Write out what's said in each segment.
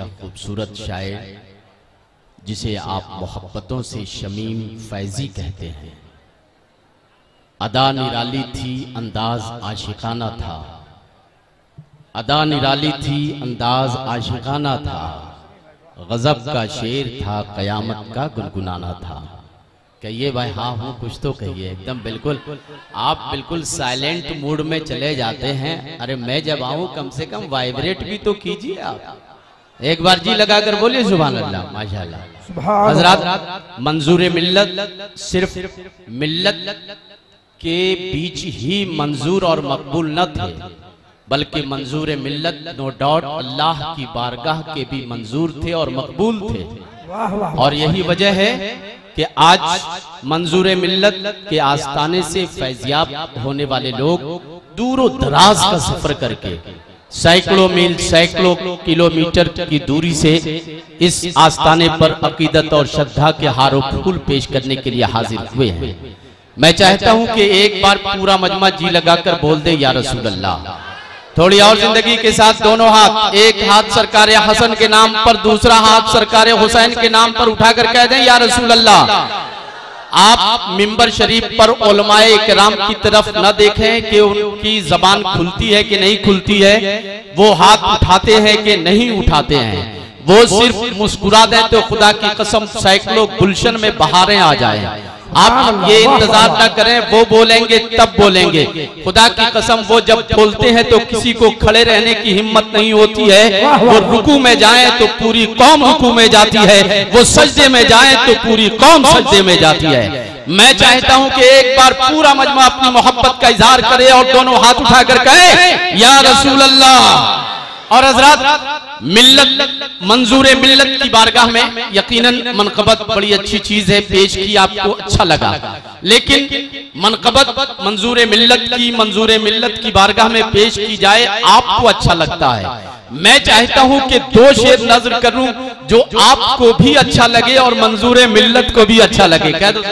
का खूबसूरत शायर जिसे आप मोहब्बतों से शमीम फैजी कहते हैं। अदा निराली थी, अंदाज आशिकाना था। अदा निराली थी, अंदाज आशिकाना था। गजब का शेर था, कयामत का गुनगुनाना था। कहिए भाई, हाँ हूँ कुछ तो कहिए। एकदम बिल्कुल आप बिल्कुल साइलेंट मूड में चले जाते हैं। अरे मैं जब आऊं कम से कम वाइब्रेट भी तो कीजिए आप। एक बार जी लगाकर बोलिए सुभान अल्लाह, माशाअल्लाह। हजरात, मंजूर मिल्लत सिर्फ मिल्लत के बीच ही मंजूर और मकबूल न थे, बल्कि मंजूर मिल्लत नो डाउट अल्लाह की बारगाह के भी मंजूर थे और मकबूल थे। और यही वजह है कि आज मंजूर मिल्लत के आस्ताने से फैज़याब होने वाले लोग दूरों दराज का सफर करके सैकड़ों मील, सैकड़ों किलोमीटर की दूरी से इस आस्ताने पर अकीदत और श्रद्धा के हारों फूल पेश करने के लिए हाजिर हुए हैं। मैं चाहता हूं कि एक बार पूरा मजमा जी लगाकर बोल दे या रसूल अल्लाह। थोड़ी और जिंदगी के साथ दोनों हाथ, एक हाथ सरकार हसन के नाम पर, दूसरा हाथ सरकार हुसैन के नाम पर उठाकर कह दें या रसूल अल्लाह। आप मिंबर शरीफ पर उलमाए इकराम की तरफ न देखें कि उनकी जबान खुलती है कि नहीं खुलती है, वो हाथ उठाते हैं कि नहीं उठाते हैं। वो सिर्फ मुस्कुरा दें तो खुदा की कसम सैकड़ों गुलशन में बहारें आ जाएं। आप ये इंतजार न करें, वो बोलेंगे तब बोलेंगे। खुदा की कसम वो जब बोलते हैं तो किसी को खड़े रहने की हिम्मत नहीं होती है। वो रुकू में जाए तो पूरी कौम रुकू में जाती है, वो सजदे में जाए तो पूरी कौम सजदे में जाती है। मैं चाहता हूं कि एक बार पूरा मजमा अपनी मोहब्बत का इजहार करे और दोनों हाथ उठाकर कहे या रसूल अल्लाह। और हजरात, मिल्लत मंजूर मिल्लत की बारगाह में यकीनन मनकबत बड़ी अच्छी चीज है, पेश की आपको अच्छा लगा, लेकिन मनकबत मंजूर मिल्लत की बारगाह में पेश की जाए आपको अच्छा लगता है। मैं चाहता हूं कि दो शेर नज़र करूं जो आपको भी अच्छा लगे और मंजूर मिल्लत को भी अच्छा लगे। कह दो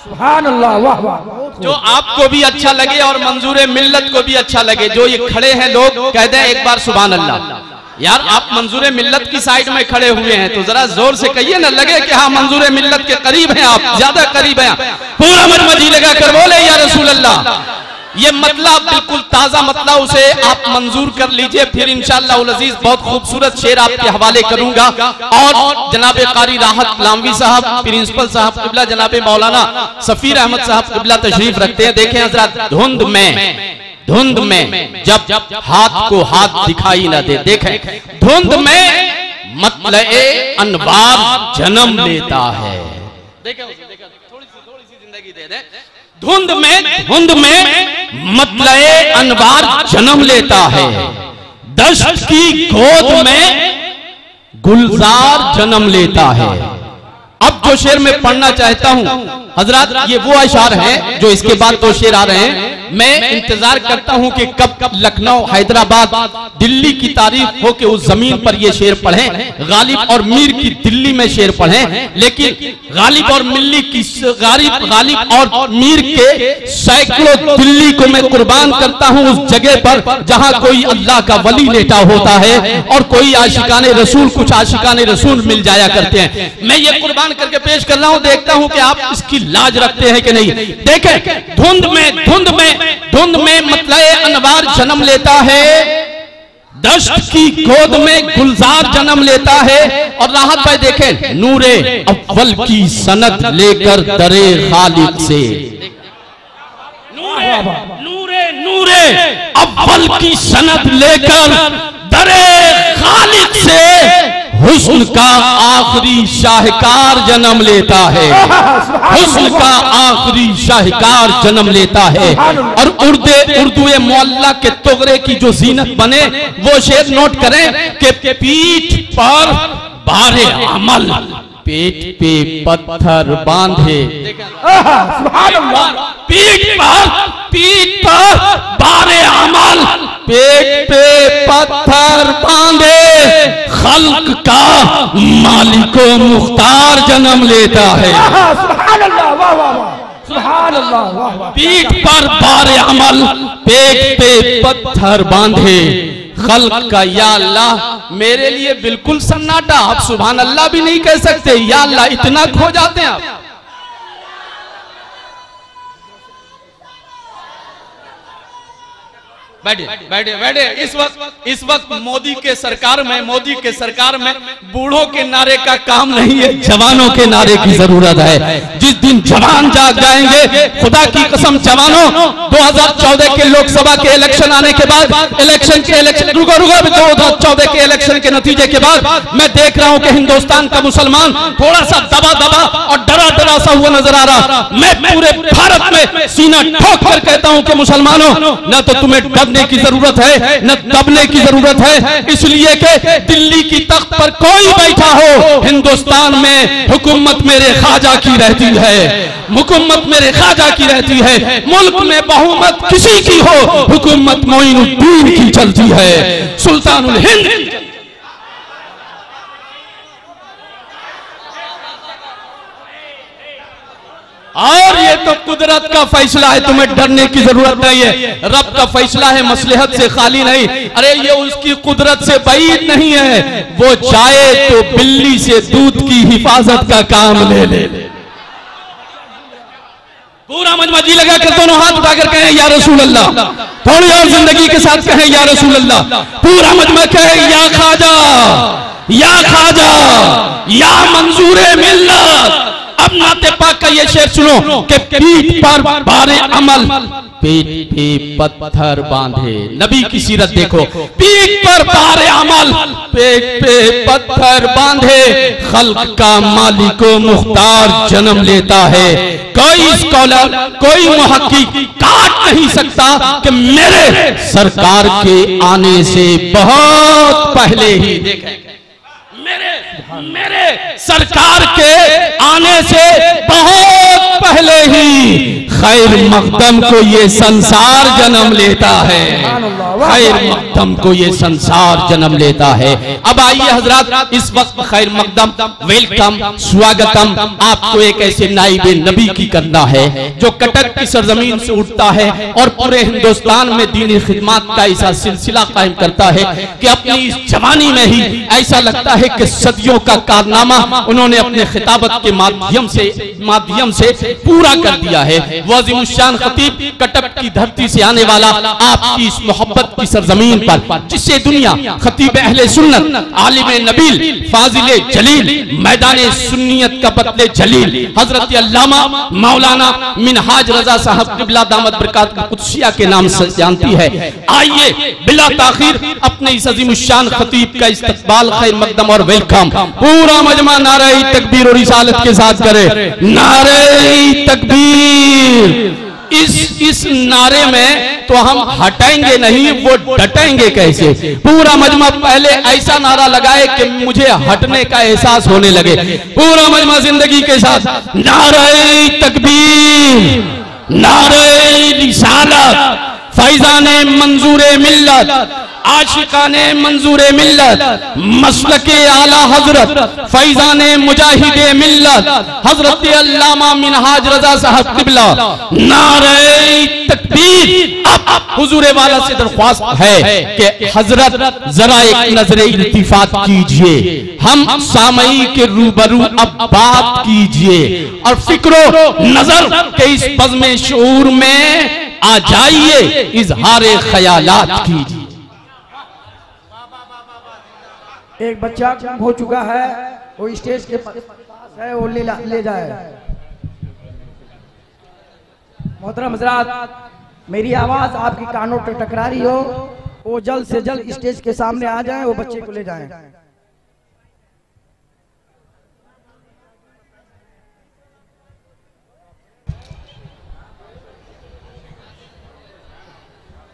सुभान अल्लाह, वाह वाह। जो आपको भी अच्छा लगे और मंजूर मिल्लत को भी अच्छा लगे। जो ये खड़े हैं लोग कह दें एक बार सुभान अल्लाह। यार आप मंजूर मिल्लत की साइड में खड़े हुए हैं तो जरा जोर से कहिए ना, लगे कि हाँ मंजूर मिल्लत के करीब हैं, आप ज्यादा करीब हैं। पूरा मजमा जी लगा कर बोले या रसूल अल्लाह। ये मतलब बिल्कुल ताजा मतलब, उसे आप मंजूर कर लीजिए। फिर इंशाअल्लाह उल अजीज बहुत खूबसूरत शेर आपके हवाले करूंगा। और जनाब कारी राहत लामवी साहब, प्रिंसिपल साहब किबला, जनाब मौलाना सफीर अहमद साहब किबला तशरीफ रखते हैं। देखें हजरत, धुंध में जब हाथ को हाथ दिखाई न दे, देखें धुंध में मतलए अनवार जन्म लेता है। देखें थोड़ी सी जिंदगी दे दे। धुंध में मतलए अनवार जन्म लेता है, दश्त की गोद में गुलजार जन्म लेता है। अब जो शेर में पढ़ना चाहता हूं हजरात, ये वो अशार हैं जो इसके बाद दो शेर आ रहे हैं। मैं इंतजार करता हूं कि कब लखनऊ, हैदराबाद, दिल्ली की तारीफ हो कि उस जमीन पर ये शेर पढ़ें। गालिब और मीर की दिल्ली में शेर पढ़ें, लेकिन गालिब और मीर के सैकड़ों दिल्ली को मैं कुर्बान करता हूं उस जगह पर जहां कोई अल्लाह का वली लेटा होता है और कोई आशिकाने रसूल, कुछ आशिकाने रसूल मिल जाया करते हैं। मैं ये कुर्बान करके पेश कर रहा हूं, देखता हूं कि आप इसकी लाज रखते हैं कि नहीं। देखें धुंध में मतलए अनवार जन्म लेता है, दश्त की गोद में गुलजार जन्म लेता है। और राहत भाई देखें, नूरे अव्वल की सनद लेकर दरे खालिद से, नूरे अव्वल की सनद लेकर दरे खालिद से हुस्न का आखिरी शाहकार जन्म लेता है, हुस्न का आखिरी शाहकार जन्म लेता है। और उर्दू मोहल्ला के तोगरे की जो जीनत बने वो शेर नोट करें कि पीठ पर बारे अमल, पेट पे पत्थर बांधे। पीठ पर बारे अमल, पेट पे पत्थर बांधे, खल्क का मालिको मुख्तार जन्म लेता है। पीठ पर बारे अमल, पेट पे पत्थर बांधे, खल्क का। या अल्लाह मेरे लिए बिल्कुल सन्नाटा, आप सुभान अल्लाह भी नहीं कह सकते। या अल्लाह इतना खो जाते हैं आप। बैठे बैठे बैठे। इस वक्त मोदी के सरकार में बूढ़ों के नारे का काम नहीं है, जवानों के नारे की जरूरत है। जिस दिन जवान जाग जाएंगे, खुदा की कसम जवानों, 2014 के लोकसभा के इलेक्शन आने के बाद, रुको 2014 के इलेक्शन के नतीजे के बाद मैं देख रहा हूं कि हिंदुस्तान का मुसलमान थोड़ा सा दबा और डरा सा हुआ नजर आ रहा। मैं पूरे भारत में सीना ठोक कर कहता हूं कि मुसलमानों, न तो तुम्हें डरने की जरूरत है, न दबने की जरूरत है, इसलिए कि दिल्ली की तख्त पर कोई बैठा हो, हिंदुस्तान में हुकूमत मेरे ख्वाजा की रहती है, हुकूमत मेरे ख्वाजा की रहती है। मुल्क में बहुमत किसी की हो, हुकूमत मोइनुद्दीन की चलती है, सुल्तानुल हिंद। और ये तो कुदरत का फैसला है, तुम्हें डरने की जरूरत नहीं है। रब का फैसला है, मसलहत से खाली नहीं। अरे ये उसकी कुदरत से बाइद नहीं है, वो चाहे तो बिल्ली से दूध की हिफाजत का काम ले ले। पूरा मजमा जी लगा कर दोनों हाथ उठाकर कहें या रसूल अल्लाह। थोड़ी और जिंदगी के साथ कहें या रसूल अल्लाह। पूरा मजमा कहे या ख्वाजा, या ख्वाजा, या मंजूरे मिल्लत। अब नाते पाक का ये शेर सुनो कि पीठ पर बारे अमल, पेट पे पत्थर बांधे। नबी की सीरत देखो, पीठ पर बारे अमल, पेट पे पत्थर बांधे, खल्क का मालिको मुख्तार जन्म लेता है। कोई स्कॉलर, कोई मुहक्किक काट नहीं सकता कि मेरे सरकार के आने से बहुत पहले ही, देखें मेरे सरकार के आने से बहुत पहले ही खैर मकदम को ये संसार जन्म लेता है, खैर मकदम को ये संसार जन्म लेता है। अब आइए हजरात, इस वक्त खैर मकदम, वेलकम, स्वागतम आपको एक ऐसे नाइबे नबी की करना है जो कटक की सरजमीन से उठता है और पूरे हिंदुस्तान में दीनी खिदमत का ऐसा सिलसिला कायम करता है कि अपनी इस जवानी में ही ऐसा लगता है कि सदियों का कारनामा उन्होंने अपने खिताबत के माध्यम से पूरा कर दिया है। वाजिमुशान खतीब कटक की धरती से आने वाला, आपकी इस मोहब्बत की सरजमीन पर जिससे दुनिया खतीब अहले सुन्नत, आलिम नबील, फाजिले जलील, मैदान सुन्नियत का बतले जलील हजरत अल्लामा मौलाना मिनहाज रजा साहब क़िबला दामत बरकात कुदसिया के नाम से जानती है। आइए बिला ताखीर अपने इस अजीमुशान खतीब का इस्तकबाल, खैर मकदम और वेलकम पूरा मजमा नारे तकबीर और रिसालत के साथ करे। नारे तकबीर। इस नारे में तो हम हटाएंगे नहीं, वो डटेंगे कैसे। पूरा मजमा पहले ऐसा नारा लगाए कि मुझे हटने का एहसास होने लगे। पूरा मजमा जिंदगी के साथ नारे तकबीर, नारे रिसालत, फैजाने मंजूरे मिल्लत, आशिकाने मंजूरे मिल्लत, मसलके आला हजरत, फैजाने मुजाहिदे मिल्लत, हजरत अल्लामा मिनहाज रजा साहब क़िबला, नारे तकबीर। अब हुजूर वाला से दरख्वास्त है कि हजरत जरा एक नजरे इल्तिफात कीजिए, हम सामई के रूबरू अब बात कीजिए और फिक्रो नजर के इस बज़्म शऊर में आ जाइए, इजहारे ख्यालात कीजिए। एक बच्चा गुम हो चुका है, वो स्टेज के पास है, वो ले जाए। मोहतरम हज़रात, मेरी आवाज आपकी कानों पे टकरा रही हो, वो जल्द से जल्द स्टेज के सामने आ जाएं, वो बच्चे को ले जाएं।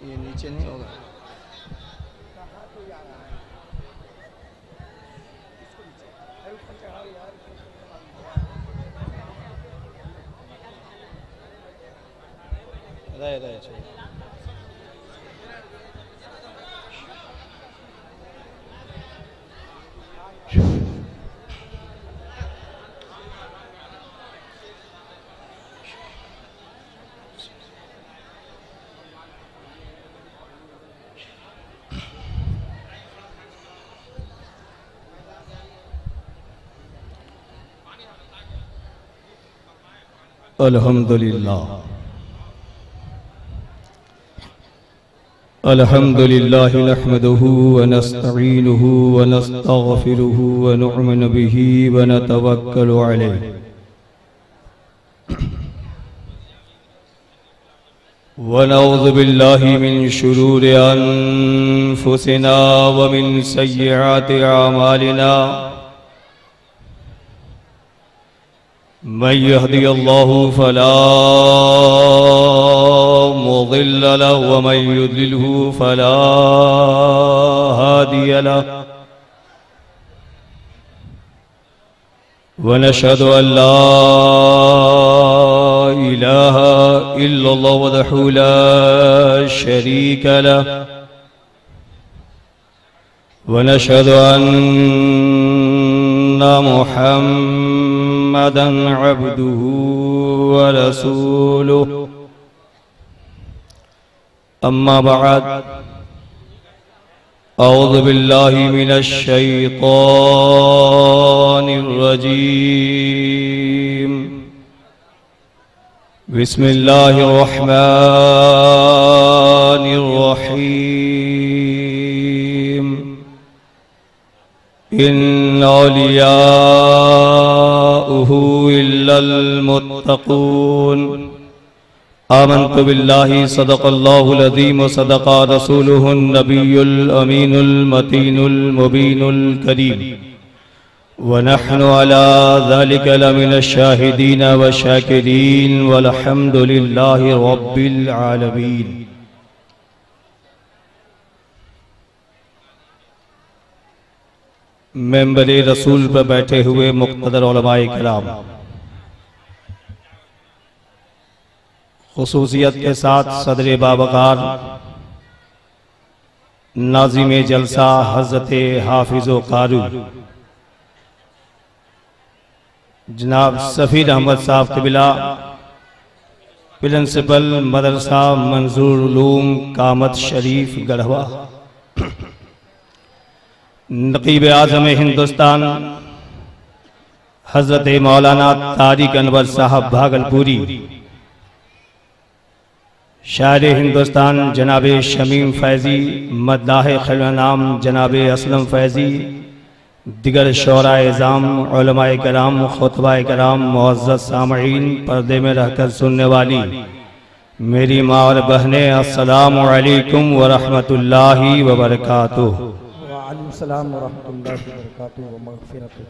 ये नीचे नहीं होगा। रहे अल्हम्दुलिल्लाह अल्हम्दुलिल्लाहि नहमदुहु व नस्तईनुहु व नस्तगफिरुहु व नु'मिनु बिही व नतवक्कलु अलैहि व नऊज़ु बिल्लाहि मिन शुरूरि अनफुसिना व मिन सय्यिआति अमालिना मन यहदियल्लाहु फला मुदिल्ल लहु व मन युद्लिलहु फला हादिय लहु व नशहदु अन ला इलाहा इल्लल्लाहु वहदहु ला शरीक लहु व नशहदु अन्ना मुहम्मदन अब्दुहु व रसूलुहु अम्मा बअद औज़ु बिल्लाहि मिनश शैतानिर रजीम बिस्मिल्लाहिर रहमानिर रहीम इन्न औलियाअहु इल्लल मुत्तक़ून आमन्तु बिल्लाहि सदक़ल्लाहुल अज़ीम व सदक़ा रसूलुहुन नबियुल अमीनुल मतीनुल मुबीनुल करीम व नहनु अला ज़ालिका लमिनश शाहिदीन व शाकिरीन वल्हम्दुलिल्लाहि रब्बिल आलमीन। मेंबरे रसूल पर बैठे हुए मुक़्तदर उलमाए किराम, खुसूसियत के साथ सदरे बावकार नाज़िमे जलसा हज़रत हाफिज़ो क़ारू जनाब सफ़ीर अहमद साहब क़िबला, प्रिंसिपल मदरसा मंजूर उलूम कामत शरीफ गढ़वा, नक़ीब आज़म हिंदुस्तान हज़रत मौलाना तारिक अनवर साहब भागलपुरी, शायर हिंदुस्तान जनाबे शमीम फैज़ी, मद्दाह खैरनाम जनाबे असलम फैज़ी, दिगर शोराए इज़ाम, उलमाए कराम, खुतबाए कराम, मुअज़्ज़ज़ सामईन, पर्दे में रहकर सुनने वाली मेरी माँ और बहनें, अस्सलामु अलैकुम व रहमतुल्लाहि व बरकातुहू। व अलैकुम सलाम व रहमतुल्लाहि व बरकातुहू व मग़फ़िरतुहू।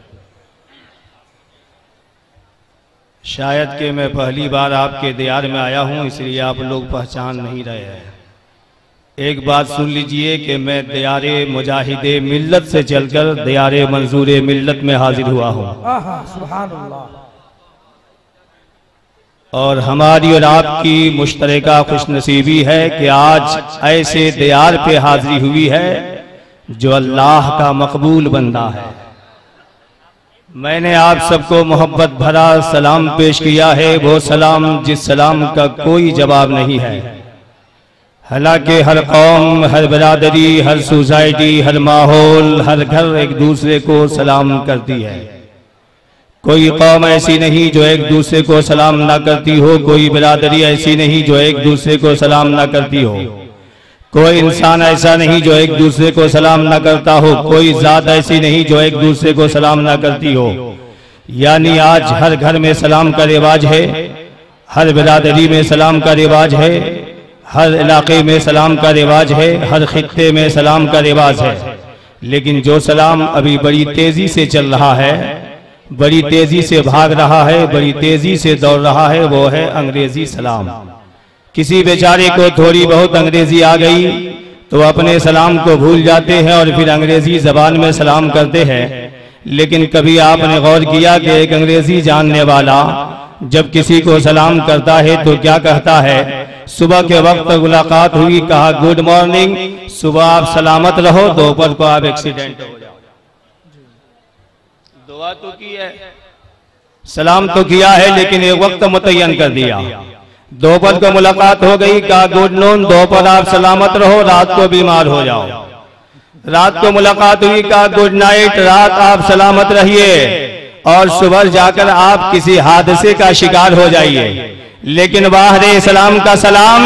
शायद कि मैं पहली बार आपके दियार में आया हूँ, इसलिए आप लोग पहचान नहीं रहे हैं। एक बात सुन लीजिए कि मैं दियारे मुजाहिदे मिल्लत से चलकर दियारे मंजूरे मिल्लत में हाजिर हुआ हूँ। सुभान अल्लाह। और हमारी और आपकी मुश्तरका खुशनसीबी है कि आज ऐसे दियार पे हाजिरी हुई है जो अल्लाह का मकबूल बंदा है। मैंने आप सबको मोहब्बत भरा सलाम पेश किया है, वो सलाम जिस सलाम का कोई जवाब नहीं है। हालांकि हर कौम, हर बरादरी, हर सोसाइटी, हर माहौल, हर घर एक दूसरे को सलाम करती है। कोई कौम ऐसी नहीं जो एक दूसरे को सलाम ना करती हो, कोई बरादरी ऐसी नहीं जो एक दूसरे को सलाम ना करती हो, कोई इंसान ऐसा नहीं जो एक दूसरे को सलाम ना करता हो, कोई जात ऐसी नहीं जो एक दूसरे को सलाम ना करती हो। यानी आज हर घर में सलाम का रिवाज है, हर बिरादरी में सलाम का रिवाज है, हर इलाके में सलाम का रिवाज है, हर खित्ते में सलाम का रिवाज है। लेकिन जो सलाम अभी बड़ी तेजी से चल रहा है, बड़ी तेजी से भाग रहा है, बड़ी तेजी से दौड़ रहा है, वो है अंग्रेजी सलाम। किसी बेचारे को थोड़ी बहुत अंग्रेजी आ गई तो अपने सलाम को भूल जाते हैं और फिर अंग्रेजी जबान में सलाम करते हैं। लेकिन कभी आपने गौर किया कि एक अंग्रेजी जानने वाला जब किसी को सलाम करता है तो क्या कहता है? सुबह के वक्त मुलाकात हुई, कहा गुड मॉर्निंग, सुबह आप सलामत रहो, दोपहर को आप एक्सीडेंट हो जाओ। दुआ तो की है, सलाम तो किया है, लेकिन एक वक्त मुतय्यन कर दिया। दोपहर को मुलाकात हो गई, कहा गुड नून, दोपहर आप सलामत रहो, रात को बीमार हो जाओ। रात को मुलाकात हुई, कहा गुड नाइट, रात आप सलामत रहिए। और सुबह जाकर आप किसी हादसे का शिकार हो जाइए। लेकिन वाह रे सलाम का सलाम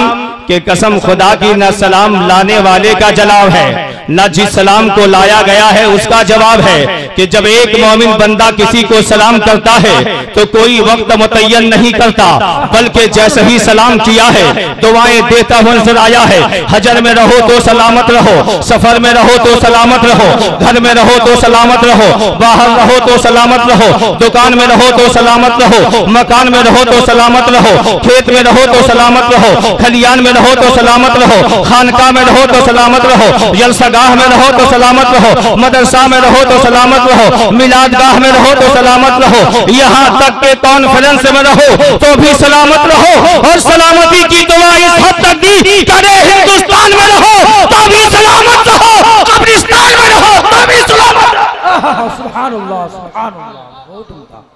कि कसम खुदा की, न सलाम लाने वाले का जवाब है, न जिस सलाम को लाया गया है उसका जवाब है कि जब एक मोमिन बंदा किसी को सलाम करता है तो कोई वक्त मुतय्यन नहीं करता, बल्कि जैसे ही सलाम किया है दुआएं देता हुआ नजर आया है। हजर में रहो तो सलामत रहो, सफर में रहो तो सलामत रहो, घर में रहो तो सलामत रहो, बाहर रहो तो सलामत रहो, दुकान में रहो तो सलामत रहो, मकान में रहो तो सलामत रहो, खेत में रहो तो सलामत रहो, खलियान में रहो तो सलामत रहो, खानका में रहो तो सलामत रहो, जलसागाह में रहो तो सलामत रहो, मदरसा में रहो तो सलामत रहो, मिलादगाह में रहो तो सलामत रहो, यहाँ तक के कॉन्फ्रेंस में रहो तो भी सलामत रहो। और सलामती की दुआ इस हद तक दी, करे हिंदुस्तान में रहो तो भी सलामत रहो, कब्रिस्तान में रहो तो भी सलामत रहो। सुभान अल्लाह, सुभान अल्लाह, बहुत उम्दा।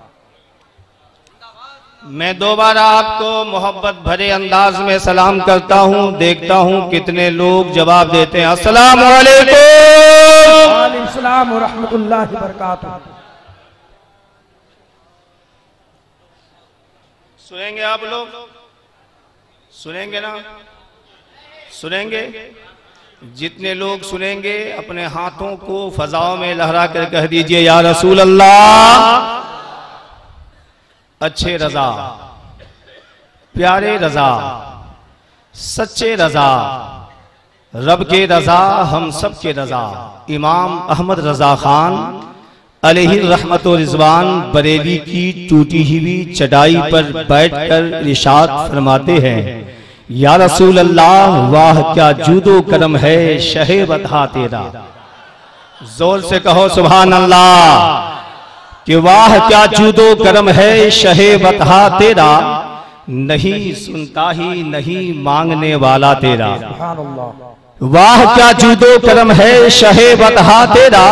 मैं दोबारा आपको मोहब्बत भरे अंदाज में सलाम करता हूं, देखता हूं कितने लोग जवाब देते हैं। अस्सलाम वालेकुम। वालेकुम सलाम व रहमतुल्लाहि व बरकातुहू। सुनेंगे आप लोग? सुनेंगे ना? सुनेंगे? जितने लोग सुनेंगे अपने हाथों को फजाओं में लहरा कर कह दीजिए या रसूल अल्लाह। अच्छे रजा, प्यारे रजा, सच्चे रजा, रब के रजा, हम सब के रजा। इमाम अहमद रजा खान अलैहि रहमत व रिजवान बरेली की टूटी हुई चटाई पर बैठकर इरशाद फरमाते हैं, या रसूल अल्लाह वाह क्या जूदो करम है शहे बता तेरा। जोर से कहो सुभान अल्लाह कि वाह क्या जूदो करम है शहे बता तेरा, नहीं सुनता ही नहीं मांगने वाला तेरा। सुभान अल्लाह। वाह क्या जूदो करम है शहे बता तेरा,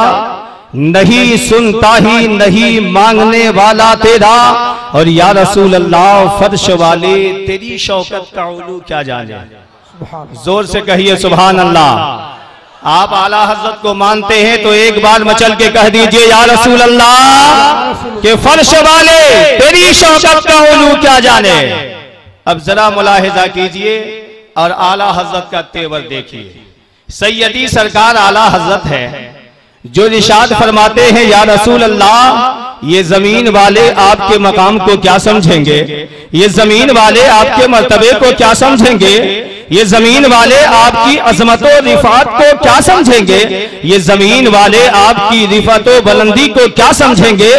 नहीं सुनता ही नहीं मांगने वाला तेरा। और या रसूल अल्लाह फर्श वाले तेरी शौकत का उलू क्या जाने। जोर से कहिए सुभान अल्लाह। आप आला हजरत को मानते हैं तो एक बार मचल के कह दीजिए या रसूल अल्लाह के फर्श वाले तेरी शौकत का उलू क्या जाने। अब जरा मुलाहिजा कीजिए और आला हजरत का तेवर देखिए। सैयदी सरकार आला हजरत है जो इरशाद फरमाते हैं, या रसूल अल्लाह ये जमीन वाले आपके मकाम को क्या समझेंगे, ये जमीन वाले आपके मर्तबे को क्या समझेंगे, ये जमीन वाले आपकी अजमत व रिफात को क्या समझेंगे, ये जमीन वाले आपकी रिफत व बुलंदी को क्या समझेंगे।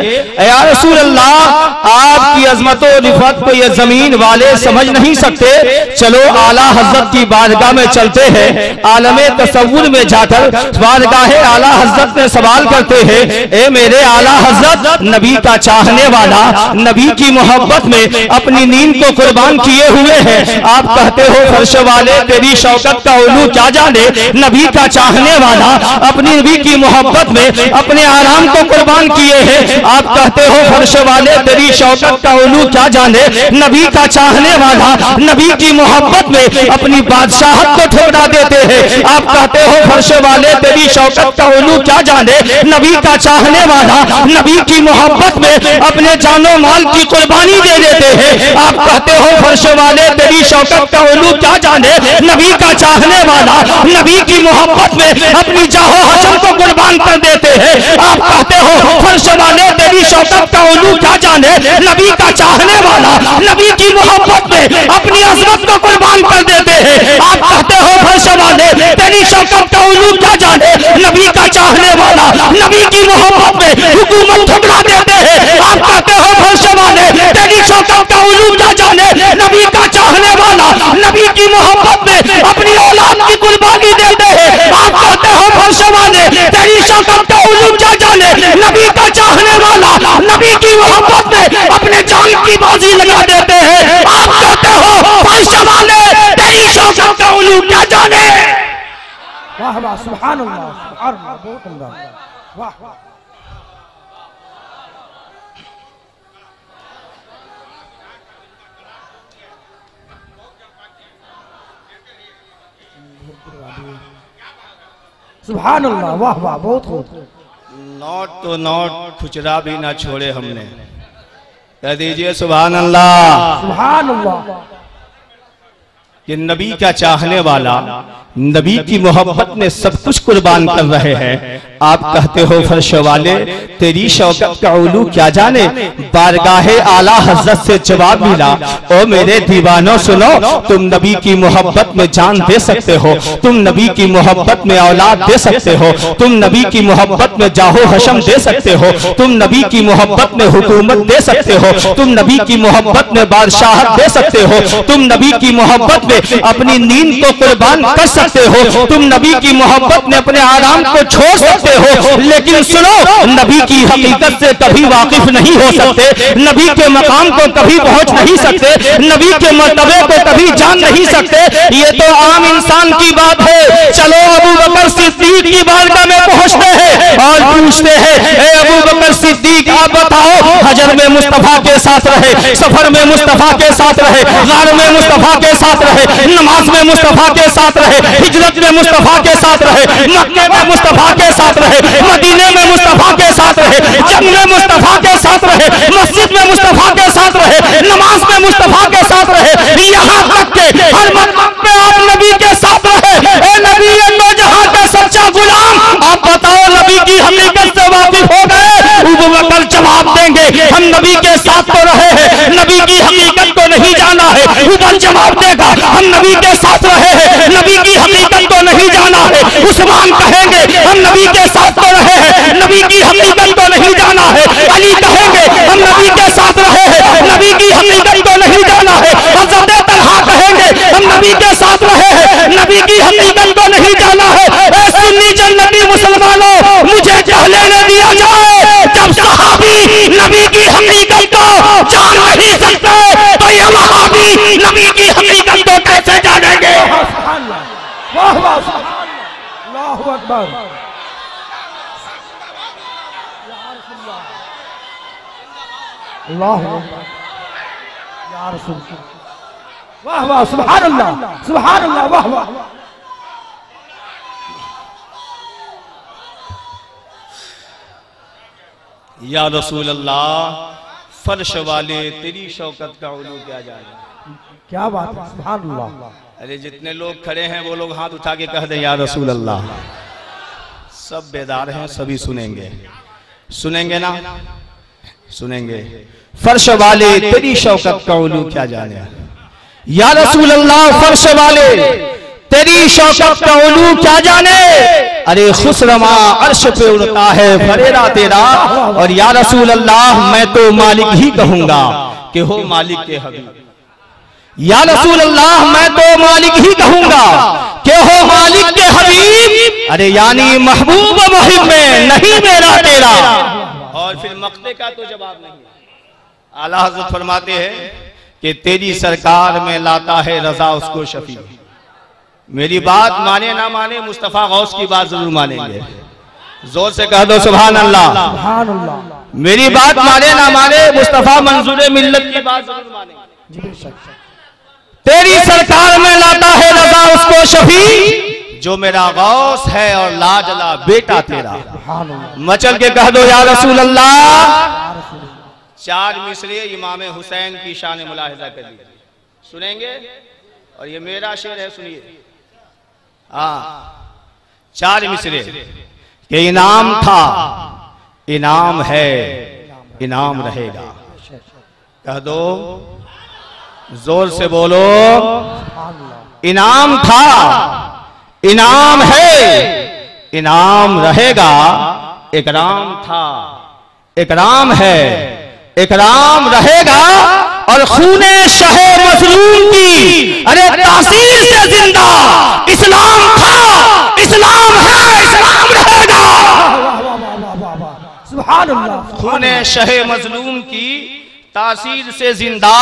या रसूल अल्लाह आपकी अजमत व रिफत को ये जमीन वाले समझ नहीं सकते। चलो आला हजरत की बारगाह में चलते हैं। आलमे तसव्वुर में जाकर बारगाह आला हजरत में सवाल करते हैं, ए मेरे आला हजरत, नबी का चाहने वाला नबी की मोहब्बत में अपनी नींद को कुर्बान किए हुए हैं। आप कहते हो फर्श वाले तेरी शौकत का उलू क्या जाने। नबी का चाहने वाला अपनी नबी की मोहब्बत में अपने आराम को कुर्बान किए हैं। आप कहते हो फर्श वाले तेरी शौकत का उलू क्या जाने। नबी का चाहने वाला नबी की मोहब्बत में अपनी बादशाहत को ठुकरा देते हैं। आप कहते हो फर्श वाले तेरी शौकत का उलू क्या जाने। नबी का चाहने वाला नबी की मोहब्बत में अपने जानो माल की कुर्बानी दे देते हैं। आप कहते हो फर्श वाले तेरी शौकत का उलू क्या जाने। नबी का चाहने वाला नबी की मोहब्बत में अपनी जाहो हशम को कुर्बान कर देते हैं। आप कहते हो फर्श वाले तेरी शौकत का उलू क्या जाने। नबी का चाहने वाला नबी की मोहब्बत में अपनी अजमत को कुर्बान कर देते हैं। आप कहते हो फर्श वाले तेरी शौकत का उलू क्या जाने। नबी का चाहने वाला नबी की मोहब्बत में हुकूमत ठुकरा देते हैं। आप कहते हो फर्श वाले तेरी शौकत का उलू क्या जाने। नबी का चाहने वाला नबी की मोहब्बत में अपनी औलाद की कुर्बानी देते हैं। आप कहते हो फर्श वाले तेरी शौकत का उलू क्या जाने। नबी का चाहने वाला नबी की मोहब्बत में अपने जान की बाजी लगा देते हैं। आप कहते हो फर्श वाले तेरी शौकत का उलू क्या जाने। वाह वाह, सुभान अल्लाह, सुभान अल्लाह, बहुत उम्दा। वाह वाह। सुभान अल्लाह, वाह वाह, बहुत खूब। नोट तो नोट खुचरा भी ना छोड़े हमने। कह दीजिए सुभान अल्लाह। सुभान अल्लाह। कि नबी का चाहने वाला, नबी की मोहब्बत में सब कुछ कुर्बान कर रहे हैं। आप कहते हो फर्श वाले तेरी शौकत का उलू क्या जाने, बारगाहे आला हजरत से जवाब मिला, ओ मेरे दीवानों सुनो, तुम नबी की मोहब्बत में जान दे सकते हो, तुम नबी की मोहब्बत में औलाद दे सकते हो, तुम नबी की मोहब्बत में जाहो हशम दे सकते हो, तुम नबी की मोहब्बत में हुकूमत दे सकते हो, तुम नबी की मोहब्बत में बादशाहत दे सकते हो, तुम नबी की मोहब्बत में अपनी नींद को कुर्बान कर सकते हो, तुम नबी की मोहब्बत में अपने आराम को छोड़ सकते हो। लेकिन सुनो, नबी की हकीकत से कभी वाकिफ नहीं हो सकते, नबी के मकाम को कभी पहुंच नहीं सकते, नबी के मर्तबे को कभी जान नहीं सकते। ये तो आम इंसान की बात है। चलो अबू बकर सिद्दीक की बारगाह में पहुंचते हैं और पूछते हैं, ए अबू बकर सिद्दीक आप बताओ, हजर में मुस्तफा के साथ रहे, सफर में मुस्तफा के साथ रहे, गार में मुस्तफा के साथ रहे, नमाज में मुस्तफा के साथ रहे, हिजरत में मुस्तफा के साथ रहे, मक्के में मुस्तफा के साथ रहे, मदीने में मुस्तफा के साथ रहे, जंग में मुस्तफा के साथ रहे, मस्जिद में मुस्तफा के साथ रहे, नमाज में मुस्तफा के साथ रहे, यहाँ तक के हर मकाम पे आप नबी के साथ रहे। ए नबी, ये तो जहां का सच्चा गुलाम, आप बताओ नबी की हकीकत से वाकिफ हो गए? अबू बकर जवाब देंगे, हम नबी के साथ तो रहे हैं, नबी की हकीकत को नहीं जाना है। उमर जवाब देगा, हम नबी के साथ रहे हैं, नबी की हकीकत को नहीं जाना है। उस्मान कहेंगे, हम नबी के साथ तो रहे हैं, नबी की हकीकत को नहीं जाना है। अली कहेंगे, हम नबी के साथ रहे हैं, नबी की हकीकत को नहीं जाना है। हज़रत तलहा कहेंगे, हम नबी के साथ रहे हैं, नबी की हकीकत को नहीं जाना है। ऐ सुन्नी जन्नती मुसलमानों, मुझे कह लेने दिया जाए, जब सहाबी नबी की हकीकत को जान नहीं सकते तो ये वहाबी नबी की हकीकत को कैसे जानेंगे? वाह वाह, अल्लाहु अकबर। अल्लाहु अकबर या रसूल। वाह वाह, सुभान अल्लाह, सुभान अल्लाह, वाह वाह। या रसूल अल्लाह, फर्श वाले तेरी शौकत का उलू क्या जाने। क्या बात है, सुभान अल्लाह। अरे जितने लोग खड़े हैं वो लोग हाथ उठा के कह दें या रसूल अल्लाह। सब बेदार हैं, सभी सुनेंगे, सुनेंगे ना? सुनेंगे। फर्श वाले तेरी शौकत का उलू क्या जाने। या रसूल अल्लाह, फर्श वाले तेरी शौकत का उलू क्या जाने। अरे खुसरमा अर्श पे उड़ता है फरेरा तेरा, और या रसूल अल्लाह मैं तो मालिक ही कहूंगा कि हो मालिक के हबीब। या रसूल अल्लाह, मैं तो मालिक ही कहूंगा कि हो मालिक के हबीब। अरे यानी महबूब मुहिब में नहीं मेरा तेरा। और फिर मक्ते का तो जवाब नहीं। आला हज़रत फरमाते हैं कि तेरी सरकार में लाता है रजा उसको शफी। मेरी बात माने ना माने, मुस्तफा गौस की बात जरूर मानेंगे। जोर से कह दो सुभान अल्लाह। सुभान अल्लाह। मेरी बात माने ना माने, मुस्तफा मंजूर मिल्लत की बात जरूर मानेंगे। तेरी सरकार में लाता है रजा उसको शफी, जो मेरा गौस है और लाजला बेटा तेरा। मचल के कह दो या रसूल अल्लाह। 4 मिसरे इमाम हुसैन की शान मुलाहिजा कर लीजिए, सुनेंगे। और ये मेरा शेर है, सुनिए। हाँ, 4 मिसरे के इनाम था, इनाम है, इनाम रहेगा। कह दो, जोर से बोलो। इनाम था, इनाम है, इनाम रहेगा। इकराम था, इकराम है, इकराम रहेगा। और खूने शहे मजलूम की अरे तासीर से जिंदा इस्लाम था, इस्लाम है, इस्लाम रहेगा। सुभान अल्लाह। खूने शहे मजलूम की तासीर से जिंदा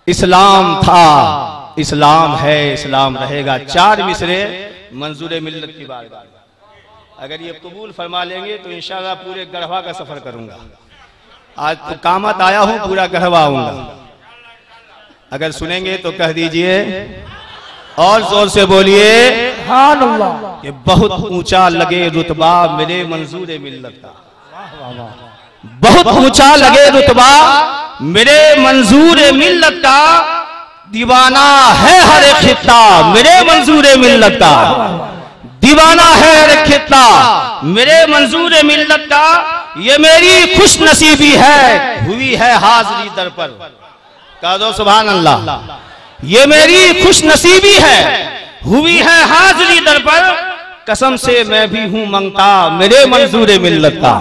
इस्लाम था, इस्लाम है, इस्लाम रहेगा। 4 मिसरे मंजूर मिल्लत की बारगाह। अगर ये कबूल फरमा लेंगे तो इंशाअल्लाह पूरे गढ़वा का सफर करूंगा। आज तो कामत आया हूं, पूरा गढ़वा आऊंगा। अगर सुनेंगे तो कह दीजिए और जोर से बोलिए सुभान अल्लाह। कि बहुत ऊंचा लगे रुतबा मेरे मंजूर मिल्लत का, बहुत ऊंचा लगे रुतबा मेरे मंजूर मिल्लत का, दीवाना है हर एक खित्ता मेरे मंजूर मिल्लत का, दीवाना है हर एक खित्ता मेरे मंजूर मिल्लत का, ये मेरी खुश नसीबी है हुई है हाजिरी दर पर। कह दो सुभान अल्लाह। ये मेरी खुश नसीबी है हुई है हाजिरी दर पर, कसम से मैं भी हूं मंगता मेरे मंजूर मिल्लत का।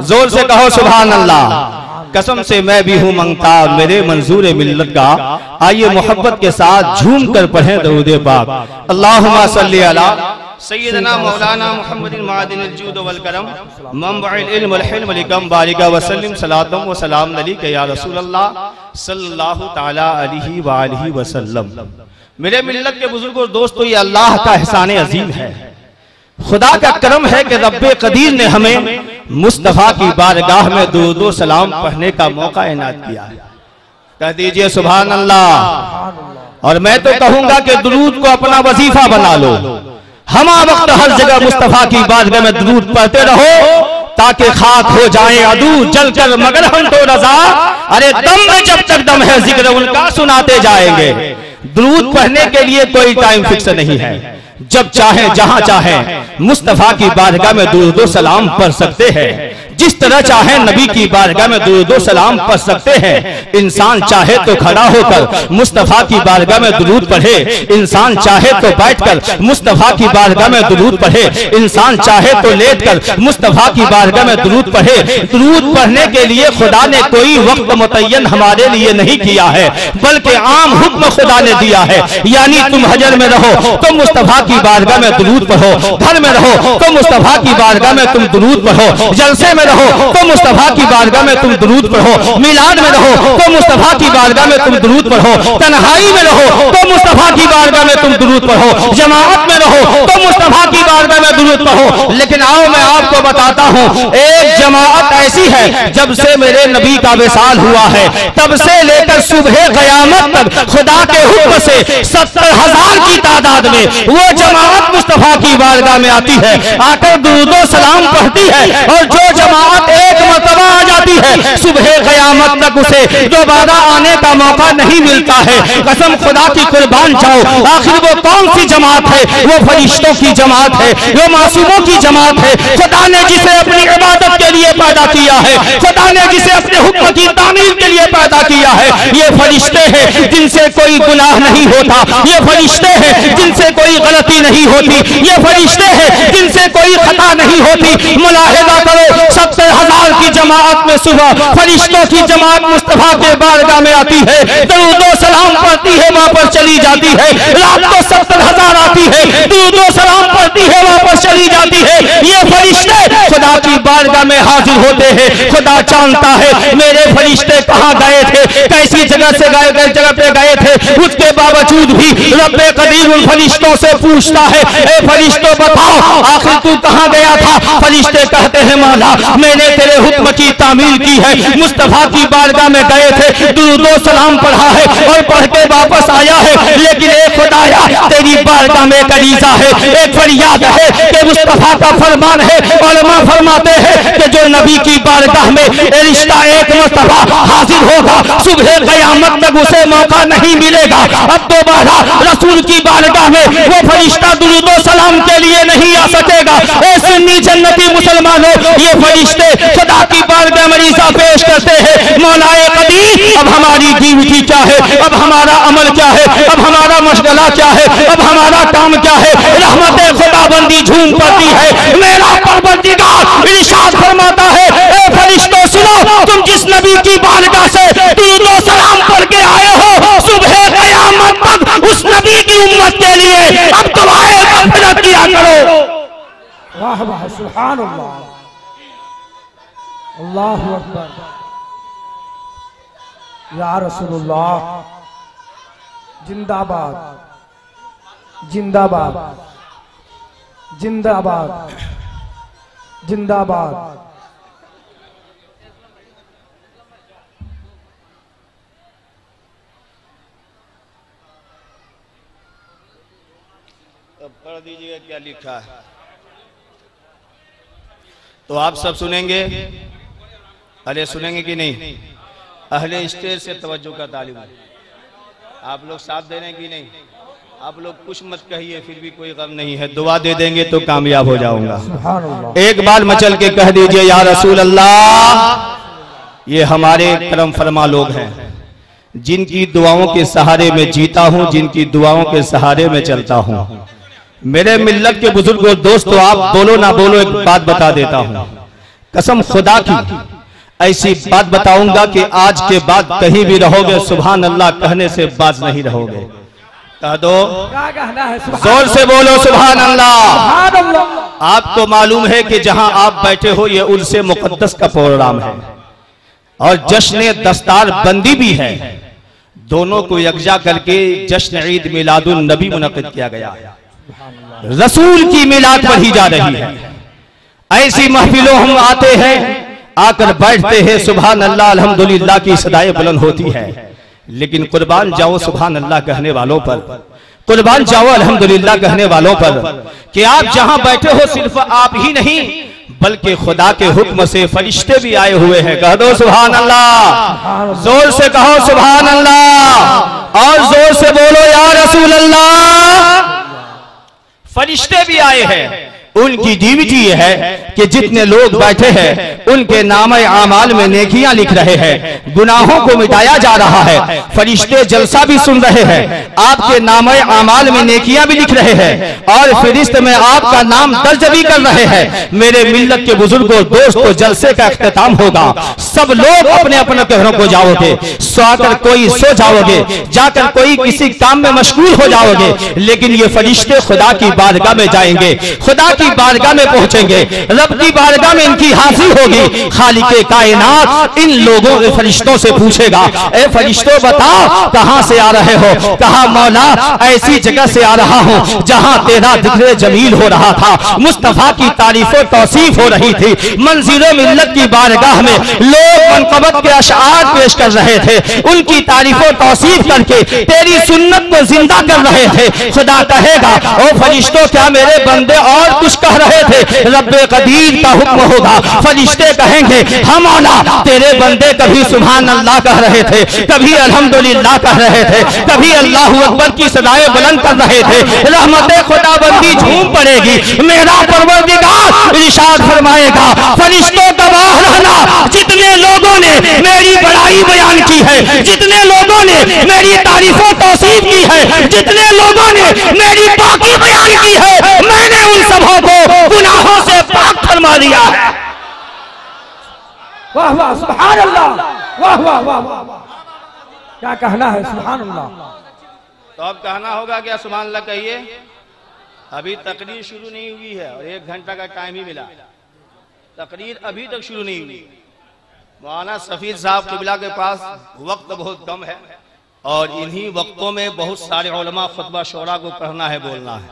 जोर से कहो सुभान अल्लाह। कसम से मैं भी हूं मंगता मेरे मंजूर मिल्लत का। आइए मोहब्बत के साथ झूम कर पढ़ें दरूद पाक। अल्लाहुम्मा सल्ली अला सय्यदना मौलाना मुहम्मदिन मादिनिल जूद वल करम मंबइल इल्म वल हिल्म लिकम बारिका वसल्लिम सलातम व सलाम अलैका या रसूल अल्लाह सल्लल्लाहु तआला अलैहि व आलिहि वसल्लम। मेरे मिल्लत के बुजुर्गों दोस्तों, ये अल्लाह का एहसान अजीम है, खुदा का करम है कि रब्बे कदीर ने हमें मुस्तफा की बारगाह में दुरूद सलाम पढ़ने का मौका इनायत किया है। कह दीजिए सुभान अल्लाह। और मैं तो कहूंगा कि दुरूद को अपना वजीफा बना लो, हम वक्त हर जगह मुस्तफा की बारगाह में दुरूद पढ़ते रहो, ताकि खाक हो जाए अदू जल कर मगर हम तो रजा। अरे दम में जब तक दम है जिक्र उनका सुनाते जाएंगे। दुरूद पढ़ने के लिए कोई टाइम फिक्स नहीं है, जब चाहे जहां चाहे मुस्तफा की बारगाह में दुरूद सलाम पढ़ सकते हैं, जिस तरह चाहे नबी की बारगाह में दुरूद सलाम पढ़ सकते हैं। इंसान चाहे तो खड़ा होकर मुस्तफा की बारगाह में दुरूद पढ़े, इंसान चाहे तो बैठकर मुस्तफा की बारगाह में दुरूद पढ़े, इंसान चाहे तो लेटकर मुस्तफा की बारगाह में दुरूद पढ़े। दुरूद पढ़ने के लिए खुदा ने कोई वक्त मुतय्यन हमारे लिए नहीं किया है, बल्कि आम हुक्म खुदा ने दिया है। यानी तुम हजर में रहो तो मुस्तफा की बारगाह में दुरूद पढ़ो, घर में रहो तो मुस्तफा की बारगाह में तुम दुरूद पढ़ो, जलसे में रहो तो मुस्तफा की बारगाह में तुम दुरूद पढ़ो, मिलाद में रहो तो मुस्तफा की बारगाह में तुम दुरूद पढ़ो, तन्हाई में रहो तो मुस्तफा की बारगाह में तुम दुरूद पढ़ो, जमाअत में रहो तो मुस्तफा की बारगाह में दुरूद पढ़ो। लेकिन आओ मैं आपको बताता हूँ, एक जमाअत ऐसी है जब से मेरे नबी का विसाल हुआ है तब से लेकर सुबह क़यामत तक खुदा के हुक्म से 70,000 की तादाद में वो जमाअत मुस्तफा की बारगाह में आती है, आकर दुरूद सलाम पढ़ती है। और जो जमाअत एक मरतबा आ जाती है सुबह क़यामत तक उसे दोबारा आने का मौका नहीं मिलता है। कसम खुदा की कुर्बान जाओ, आखिर वो कौन सी जमात है? वो फरिश्तों की जमात है, वो मासूमों की जमात है। खुदा ने जिसे अपनी इबादत के लिए पैदा किया है, खुदा ने जिसे अपने हुक्म की तामीर के लिए पैदा किया है, ये फरिश्ते हैं जिनसे कोई गुनाह नहीं होता, ये फरिश्ते हैं जिनसे कोई गलती नहीं होती, ये फरिश्ते हैं जिनसे कोई खता नहीं होती। मुलाहिजा करो, 70,000 की जमात में सुबह फरिश्तों की जमात मुस्तफा के बारगाह में आती है, दुरूद सलाम पढ़ती है, वापस चली जाती है। रात को 70,000 आती है, दुरूद सलाम पढ़ती है, वापस चली जाती है। ये फरिश्ते खुदा की बारगाह में हाजिर होते हैं। खुदा जानता है मेरे फरिश्ते कहाँ गए थे, कैसी जगह से गए, किस जगह पे गए थे। उसके बावजूद भी रब्बे कदीर उन फरिश्तों से पूछता है, ए फरिश्तों बताओ आखिर तू कहाँ गया था? फरिश्ते कहते हैं मौला मैंने तेरे हुक्म की तामील की है, मुस्तफा की बारगाह में गए थे, दुरूद सलाम पढ़ा है और पढ़ के वापस आया है। लेकिन एक खुदाया तेरी बारगाह में एक अरीज़ा है, एक फरियाद है कि मुस्तफा का फरमान है। उलमा फरमाते हैं कि जो नबी की बारगाह में रिश्ता एक मुस्तफा हाजिर होगा, सुबह क़यामत तक उसे मौका नहीं मिलेगा। अब दोबारा रसूल की बारगाह में वो फरिश्ता दुरूद सलाम के लिए नहीं आ सकेगा। ए सुन्नी जन्नती मुसलमानों, ये फरिश्ते खुदा की बारगाह में रिज़ा पेश करते हैं, मौलाए कदीर अब हमारी ड्यूटी क्या है, अब हमारा अमल क्या है, अब हमारा मशगला क्या है, अब हमारा काम क्या है। रहमत खुदाबंदी झूम पड़ती है। मेरा परवरदिगार इरशाद फरमाता है, ए फरिश्तों सुनो, तुम जिस नबी की बारगाह से दुरूद सलाम पढ़ के आए हो, सुबह क़यामत तक उस नबी की उम्मत के लिए अब दुआए मग़फ़िरत किया करो। वाह वाह सुभान अल्लाह, अल्लाहु अकबर, या रसूलुल्लाह, जिंदाबाद जिंदाबाद जिंदाबाद जिंदाबाद। पढ़ पढ़ दीजिएगा क्या लिखा है। तो आप सब सुनेंगे, अरे सुनेंगे कि नहीं? अहले स्टेज से तवज्जो का तालिब। आप लोग साथ दे रहे हैं कि नहीं? आप लोग कुछ मत कहिए, फिर भी कोई गम नहीं है, दुआ दे देंगे तो कामयाब हो जाऊंगा। एक बार मचल के कह दीजिए या रसूल अल्लाह। ये हमारे करम फरमा लोग हैं जिनकी दुआओं के सहारे में जीता हूं, जिनकी दुआओं के सहारे में चलता हूं। मेरे मिल्लत के बुजुर्गों, दोस्तों, आप बोलो ना बोलो, एक बात बता देता हूं, कसम खुदा की ऐसी बात बताऊंगा कि आज के बाद कहीं भी रहोगे सुभान अल्लाह कहने से बाज नहीं रहोगे। कह दो, जोर से बोलो सुभान अल्लाह। आपको मालूम है कि जहां आप बैठे हो ये उर्से मुकद्दस का प्रोग्राम है और जश्न दस्तार बंदी भी है। दोनों को यकजा करके जश्न ईद मिलादुन नबी मुनक़िद किया गया है। रसूल की मिलाद पढ़ी जा रही है। ऐसी महफिलों हम आते हैं, आकर बैठते हैं, सुभान अल्लाह अल्हम्दुलिल्लाह की सदाएं बुलंद होती है। लेकिन कुर्बान जाओ सुभान अल्लाह कहने वालों पर, कुर्बान जाओ अल्हम्दुलिल्लाह कहने वालों पर कि आप जहां बैठे हो सिर्फ आप ही नहीं बल्कि खुदा के हुक्म से फरिश्ते भी आए हुए हैं। कह दो सुभान अल्लाह, जोर से कहो सुभान अल्लाह और जोर से बोलो या रसूल अल्लाह। फरिश्ते भी आए हैं। उनकी ड्यूटी ये है कि जितने लोग बैठे हैं उनके नामे आमाल में नेकियां लिख रहे हैं, गुनाहों को मिटाया जा रहा है। फरिश्ते जलसा भी सुन रहे हैं, आपके नामे आमाल में नेकियां भी लिख रहे हैं और फरिश्ते में आपका नाम दर्ज भी कर रहे हैं। मेरे मिल्लत के बुजुर्गों, दोस्तों, जलसे का इख्तिताम होगा। सब लोग अपने अपने घरों को जाओगे, सोकर कोई सो जाओगे, जाकर कोई किसी काम में मशगूल हो जाओगे। लेकिन ये फरिश्ते खुदा की बारगाह में जाएंगे, खुदा की बारगाह में पहुंचेंगे, रब की बारगाह में इनकी हाजिर होगी। खालिके कायनात इन लोगों के फरिश्तों से पूछेगा, ए फरिश्तों बताओ कहां से आ रहे हो? कहा मौला ऐसी जगह से आ रहा हूं जहां तेरा जिक्र जमील हो रहा था, मुस्तफा की तारीफ और तौसीफ हो रही थी। मंजिल मिल्लत की बारगाह में लोग मनकबत के अशआर पेश कर रहे थे, उनकी तारीफ और तौसीफ करके तेरी सुन्नत को जिंदा कर रहे थे। खुदा कहेगा, ओ फरिश्तों क्या मेरे बंदे और कुछ कह रहे थे? रब्बे कदीर का हुक्म होगा। फरिश्ते कहेंगे, हम मौला तेरे बंदे कभी सुभान अल्लाह कह रहे थे, कभी अल्हम्दुलिल्लाह कह रहे थे, कभी अल्लाहू अकबर की सदाएं बुलंद कर रहे थे। रहमते खुदाबंदी झूम पड़ेगी। मेरा परवरदिगार इरशाद फरमाएगा, फरिश्तों गवाह रहना, जितने लोगों ने मेरी बड़ाई बयान की है, जितने लोगों ने मेरी तारीफों तौसीफ की है, जितने लोगों ने मेरी पाकी बयान की है, मैंने उन सबों को गुनाहों से पाक फरमा दिया है। वाह वाह सुभान अल्लाह, वाह वाह वाह वाह, क्या कहना है सुभान अल्लाह। तो अब कहना होगा क्या सुभान अल्लाह कहिए। अभी तकरीर शुरू नहीं हुई है और 1 घंटा का टाइम ही मिला, तकरीर अभी तक शुरू नहीं हुई। मौलाना सफीर साहब किबला के पास वक्त बहुत कम है और इन्हीं वक्तों में बहुत सारे उलमा खुतबा शोरा को पढ़ना है, बोलना है।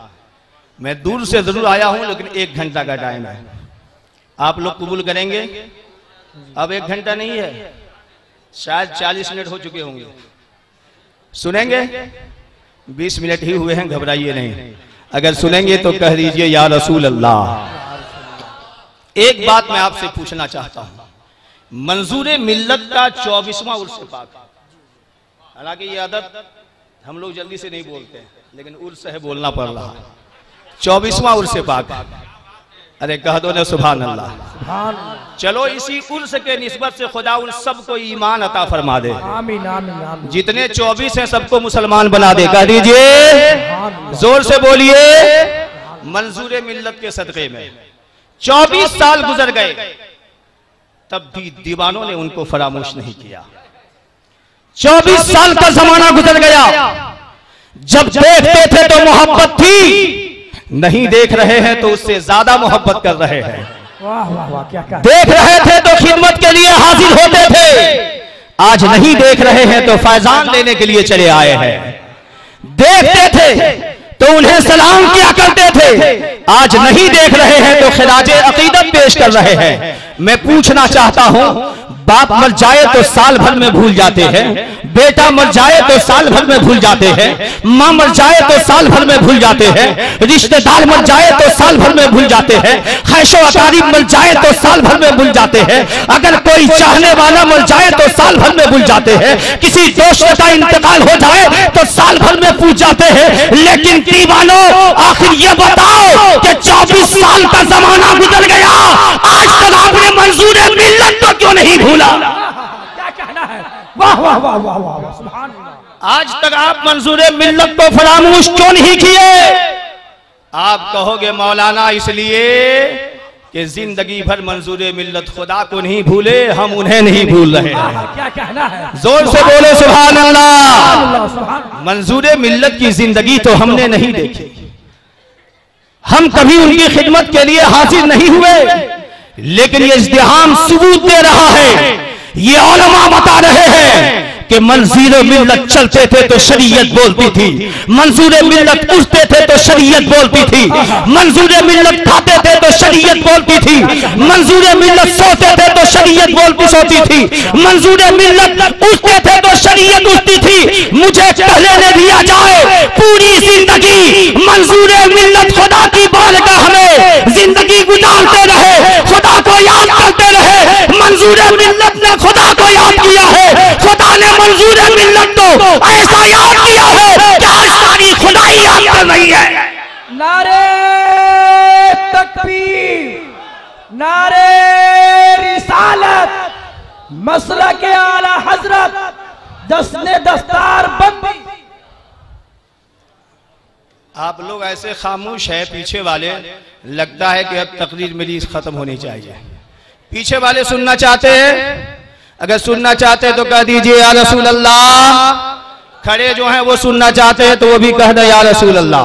मैं दूर से जरूर आया हूं लेकिन 1 घंटा का टाइम है। आप लोग कबूल करेंगे? अब 1 घंटा नहीं है, शायद 40 मिनट हो चुके होंगे। सुनेंगे? 20 मिनट ही हुए हैं, घबराइए नहीं। अगर सुनेंगे तो कह दीजिए या रसूल अल्लाह। एक बात मैं आपसे पूछना चाहता हूं, मंजूर मिल्लत का 24वां उर्स पाक, हालांकि ये आदत हम लोग जल्दी से नहीं बोलते हैं लेकिन उर्स है, बोलना पड़ रहा है। 24वां उर्स पाक, अरे कह दो ना सुभान अल्लाह। चलो इसी उर्स के निस्बत से खुदा उन सबको ईमान अता फरमा दे। आमीन आमीन आमीन। जितने 24 हैं सबको मुसलमान बना दे। कह दीजिए, जोर से बोलिए। मंजूर मिल्लत के सदक़े में 24 साल गुजर गए, तब भी दीवानों ने उनको फरामोश नहीं किया। 24 साल का जमाना गुजर गया, जब देखते थे तो मोहब्बत थी, नहीं देख रहे हैं तो उससे ज्यादा मोहब्बत कर रहे हैं। वाह वाह वाह, क्या देख रहे थे तो खिदमत के लिए हाजिर होते थे, आज नहीं देख रहे हैं तो फैजान लेने के लिए चले आए हैं। देखते थे तो उन्हें सलाम किया करते थे, आज नहीं देख रहे हैं तो खिराजे अकीदत पेश कर रहे हैं। मैं पूछना चाहता हूं, बाप मर जाए तो साल भर में भूल जाते हैं, बेटा मर जाए तो साल भर में भूल जाते हैं, माँ मर जाए तो साल भर में भूल जाते हैं, रिश्तेदार मर जाए तो साल भर में भूल जाते हैं, खैशो अकारीब मर जाए तो साल भर में भूल जाते हैं, अगर कोई चाहने वाला मर जाए तो साल भर में भूल जाते हैं, किसी दोस्त का इंतकाल हो जाए तो साल भर में पूछ जाते हैं। लेकिन दीवानो आखिर ये बताओ कि 24 साल का जमाना गुजर गया, आज तक आपने मंजूर मिल्लत को क्यों नहीं भूला? क्या कहना है? वाह वाह वाह वाह वाह, सुभान अल्लाह। आज तक आप मंजूर मिल्लत को फरामोश क्यों नहीं किए? आप कहोगे मौलाना इसलिए कि जिंदगी भर मंजूर मिल्लत खुदा को नहीं भूले, हम उन्हें नहीं भूल रहे हैं। क्या कहना है? जोर से बोले सुभान अल्लाह। सुभान मंजूर मिल्लत की जिंदगी तो हमने नहीं देखी, हम कभी उनकी खिदमत के लिए हाजिर नहीं हुए, लेकिन ये इज्तिहाम सबूत दे रहा है, ये उलमा बता रहे हैं कि मंजूर मिल्लत चलते थे तो शरीयत बोलती थी, मंजूर मिल्लत उठते थे तो शरीयत बोलती थी, मंजूर मिल्लत खाते थे तो शरीयत बोलती थी, मंजूर मिल्लत सोते थे तो शरीयत सोती थी, मंजूर मिल्लत उठते थे तो शरीयत उठती थी। मुझे कहने न दिया जाए पूरी जिंदगी मंजूर मिल्लत खुदा की बारगाह में जिंदगी गुजारते रहे, खुदा को याद करते रहे। मंजूर मिल्लत ने खुदा को याद किया है, खुदा ने मंजूर मिल्लत को ऐसा याद किया है कि आज सारी खुदाई याद कर रही है। नारे तकबीर, नारे रिसालत, मसलक आला हजरत, जश्न दस्तार बंदी। आप लोग ऐसे खामोश है पीछे वाले, लगता है कि अब तकरीर मेरी खत्म होनी चाहिए। पीछे वाले सुनना चाहते हैं? अगर सुनना चाहते हैं तो कह दीजिए या रसूल अल्लाह। खड़े जो हैं वो सुनना चाहते हैं तो वो भी कह दे या रसूल अल्लाह।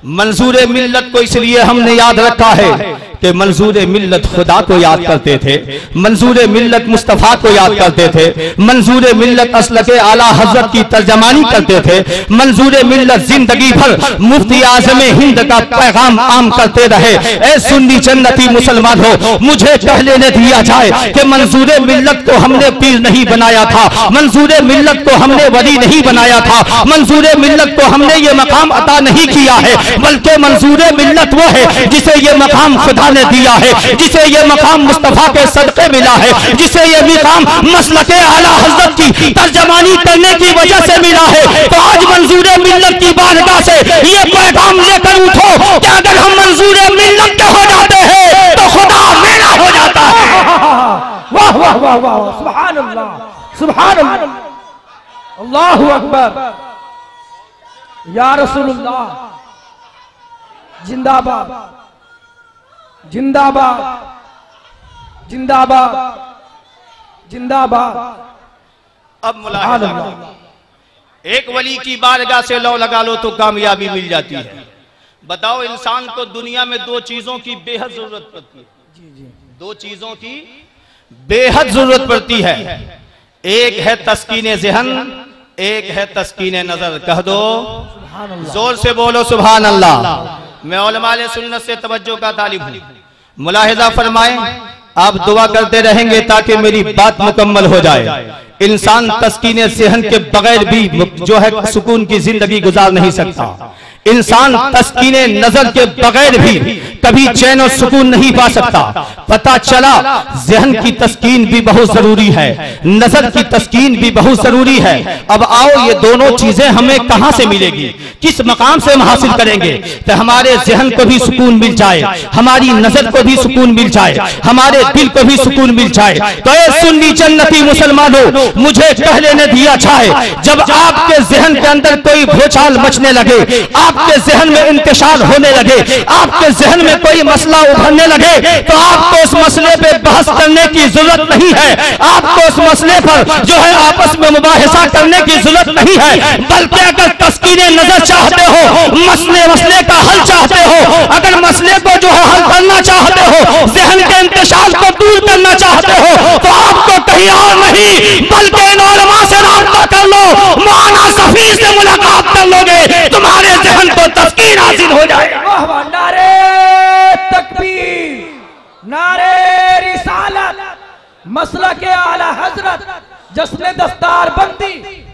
मंजूर मिल्लत को इसलिए हमने याद रखा है कि मंजूर मिल्लत खुदा को याद करते थे, मंजूर मिल्लत मुस्तफ़ा को याद करते थे, मंजूर मिल्लत असलके आला हजरत की तर्जमानी करते थे, मंजूर मिल्लत जिंदगी भर मुफ्ती आज़म हिंद का पैगाम आम करते रहे। ऐ सुन्नी जन्नती मुसलमान हो, मुझे कह लेने दिया जाए कि मंजूर मिल्लत को हमने पीर नहीं बनाया था, मंजूर मिल्लत को हमने वली नहीं बनाया था, मंजूर मिल्लत को हमने ये मकाम अता नहीं किया है, बल्कि मंजूर मिल्लत वो है जिसे ये मकाम खुदा ने दिया है, जिसे ये मकाम मुस्तफा के सदके मिला है, जिसे ये मकाम मसलके आला हजरत की तर्जमानी करने की वजह से मिला है। तो आज मंजूर मिल्लत की बारगाह से ये पैगाम लेकर उठो कि अगर हम मंजूर मिल्लत के हो जाते हैं तो खुदा मेरा हो जाता है। वाह वाह वाह वाह, सुभान अल्लाह, सुभान अल्लाह, अल्लाहु अकबर, या रसूलुल्लाह जिंदाबाद, जिंदाबाद, जिंदाबाद, जिंदाबाद। अब मुलाहिजा करो, एक वली की बारगाह से लौ लगा लो तो कामयाबी मिल जाती है। बताओ, इंसान को दुनिया में दो चीजों की बेहद जरूरत पड़ती है, दो चीजों की बेहद जरूरत पड़ती है। एक है तस्कीने ज़हन, एक है तस्कीने नजर। कह दो जोर से बोलो सुभान अल्लाह। मैं उलमाए सुन्नत से तवज्जो का तालिब हूं, मुलाहिजा फरमाएं। आप दुआ करते रहेंगे ताकि मेरी बात मुकम्मल हो जाए। इंसान तस्कीने ज़हन के बगैर भी जो है सुकून की जिंदगी गुजार नहीं सकता। इंसान तस्कीने नजर के बगैर भी कभी चैन और सुकून नहीं पा सकता। पता चला ज़हन की तस्कीन भी बहुत जरूरी है, नजर की तस्कीन भी बहुत जरूरी है। अब आओ, ये दोनों चीजें हमें कहां से मिलेगी, किस मकाम से हम हासिल करेंगे? तो हमारे ज़हन को भी सुकून मिल जाए, हमारी नजर को भी सुकून मिल जाए, हमारे दिल को भी सुकून मिल जाए। तो ये सुन्नी जन्नती मुसलमानों, मुझे कह लेने दिया जाए, जब आपके ज़हन के अंदर कोई भूचाल मचने लगे, आपके ज़हन में इंतशार होने लगे, आपके ज़हन में कोई मसला उभरने लगे, तो आपको उस मसले पे बहस करने की जरूरत नहीं है, आपको उस मसले पर जो है आपस में मुबाहिसा करने की जरूरत नहीं है। बल्कि अगर तस्कीने नजर चाहते हो, मसले का हल चाहते हो, अगर मसले को जो है हल करना चाहते हो, ज़हन के इंतशार को दूर करना चाहते हो, तो आपको कहीं और नहीं बल्कि इन उलमा से राब्ता कर लो, मौलाना सफी से मुलाकात कर लोगे, तुम्हारे ज़हन को तस्कीन हासिल हो जाएगा। नारे तकबीर, नारे रिसालत, मसला के आला हजरत जश्न दस्तार बंदी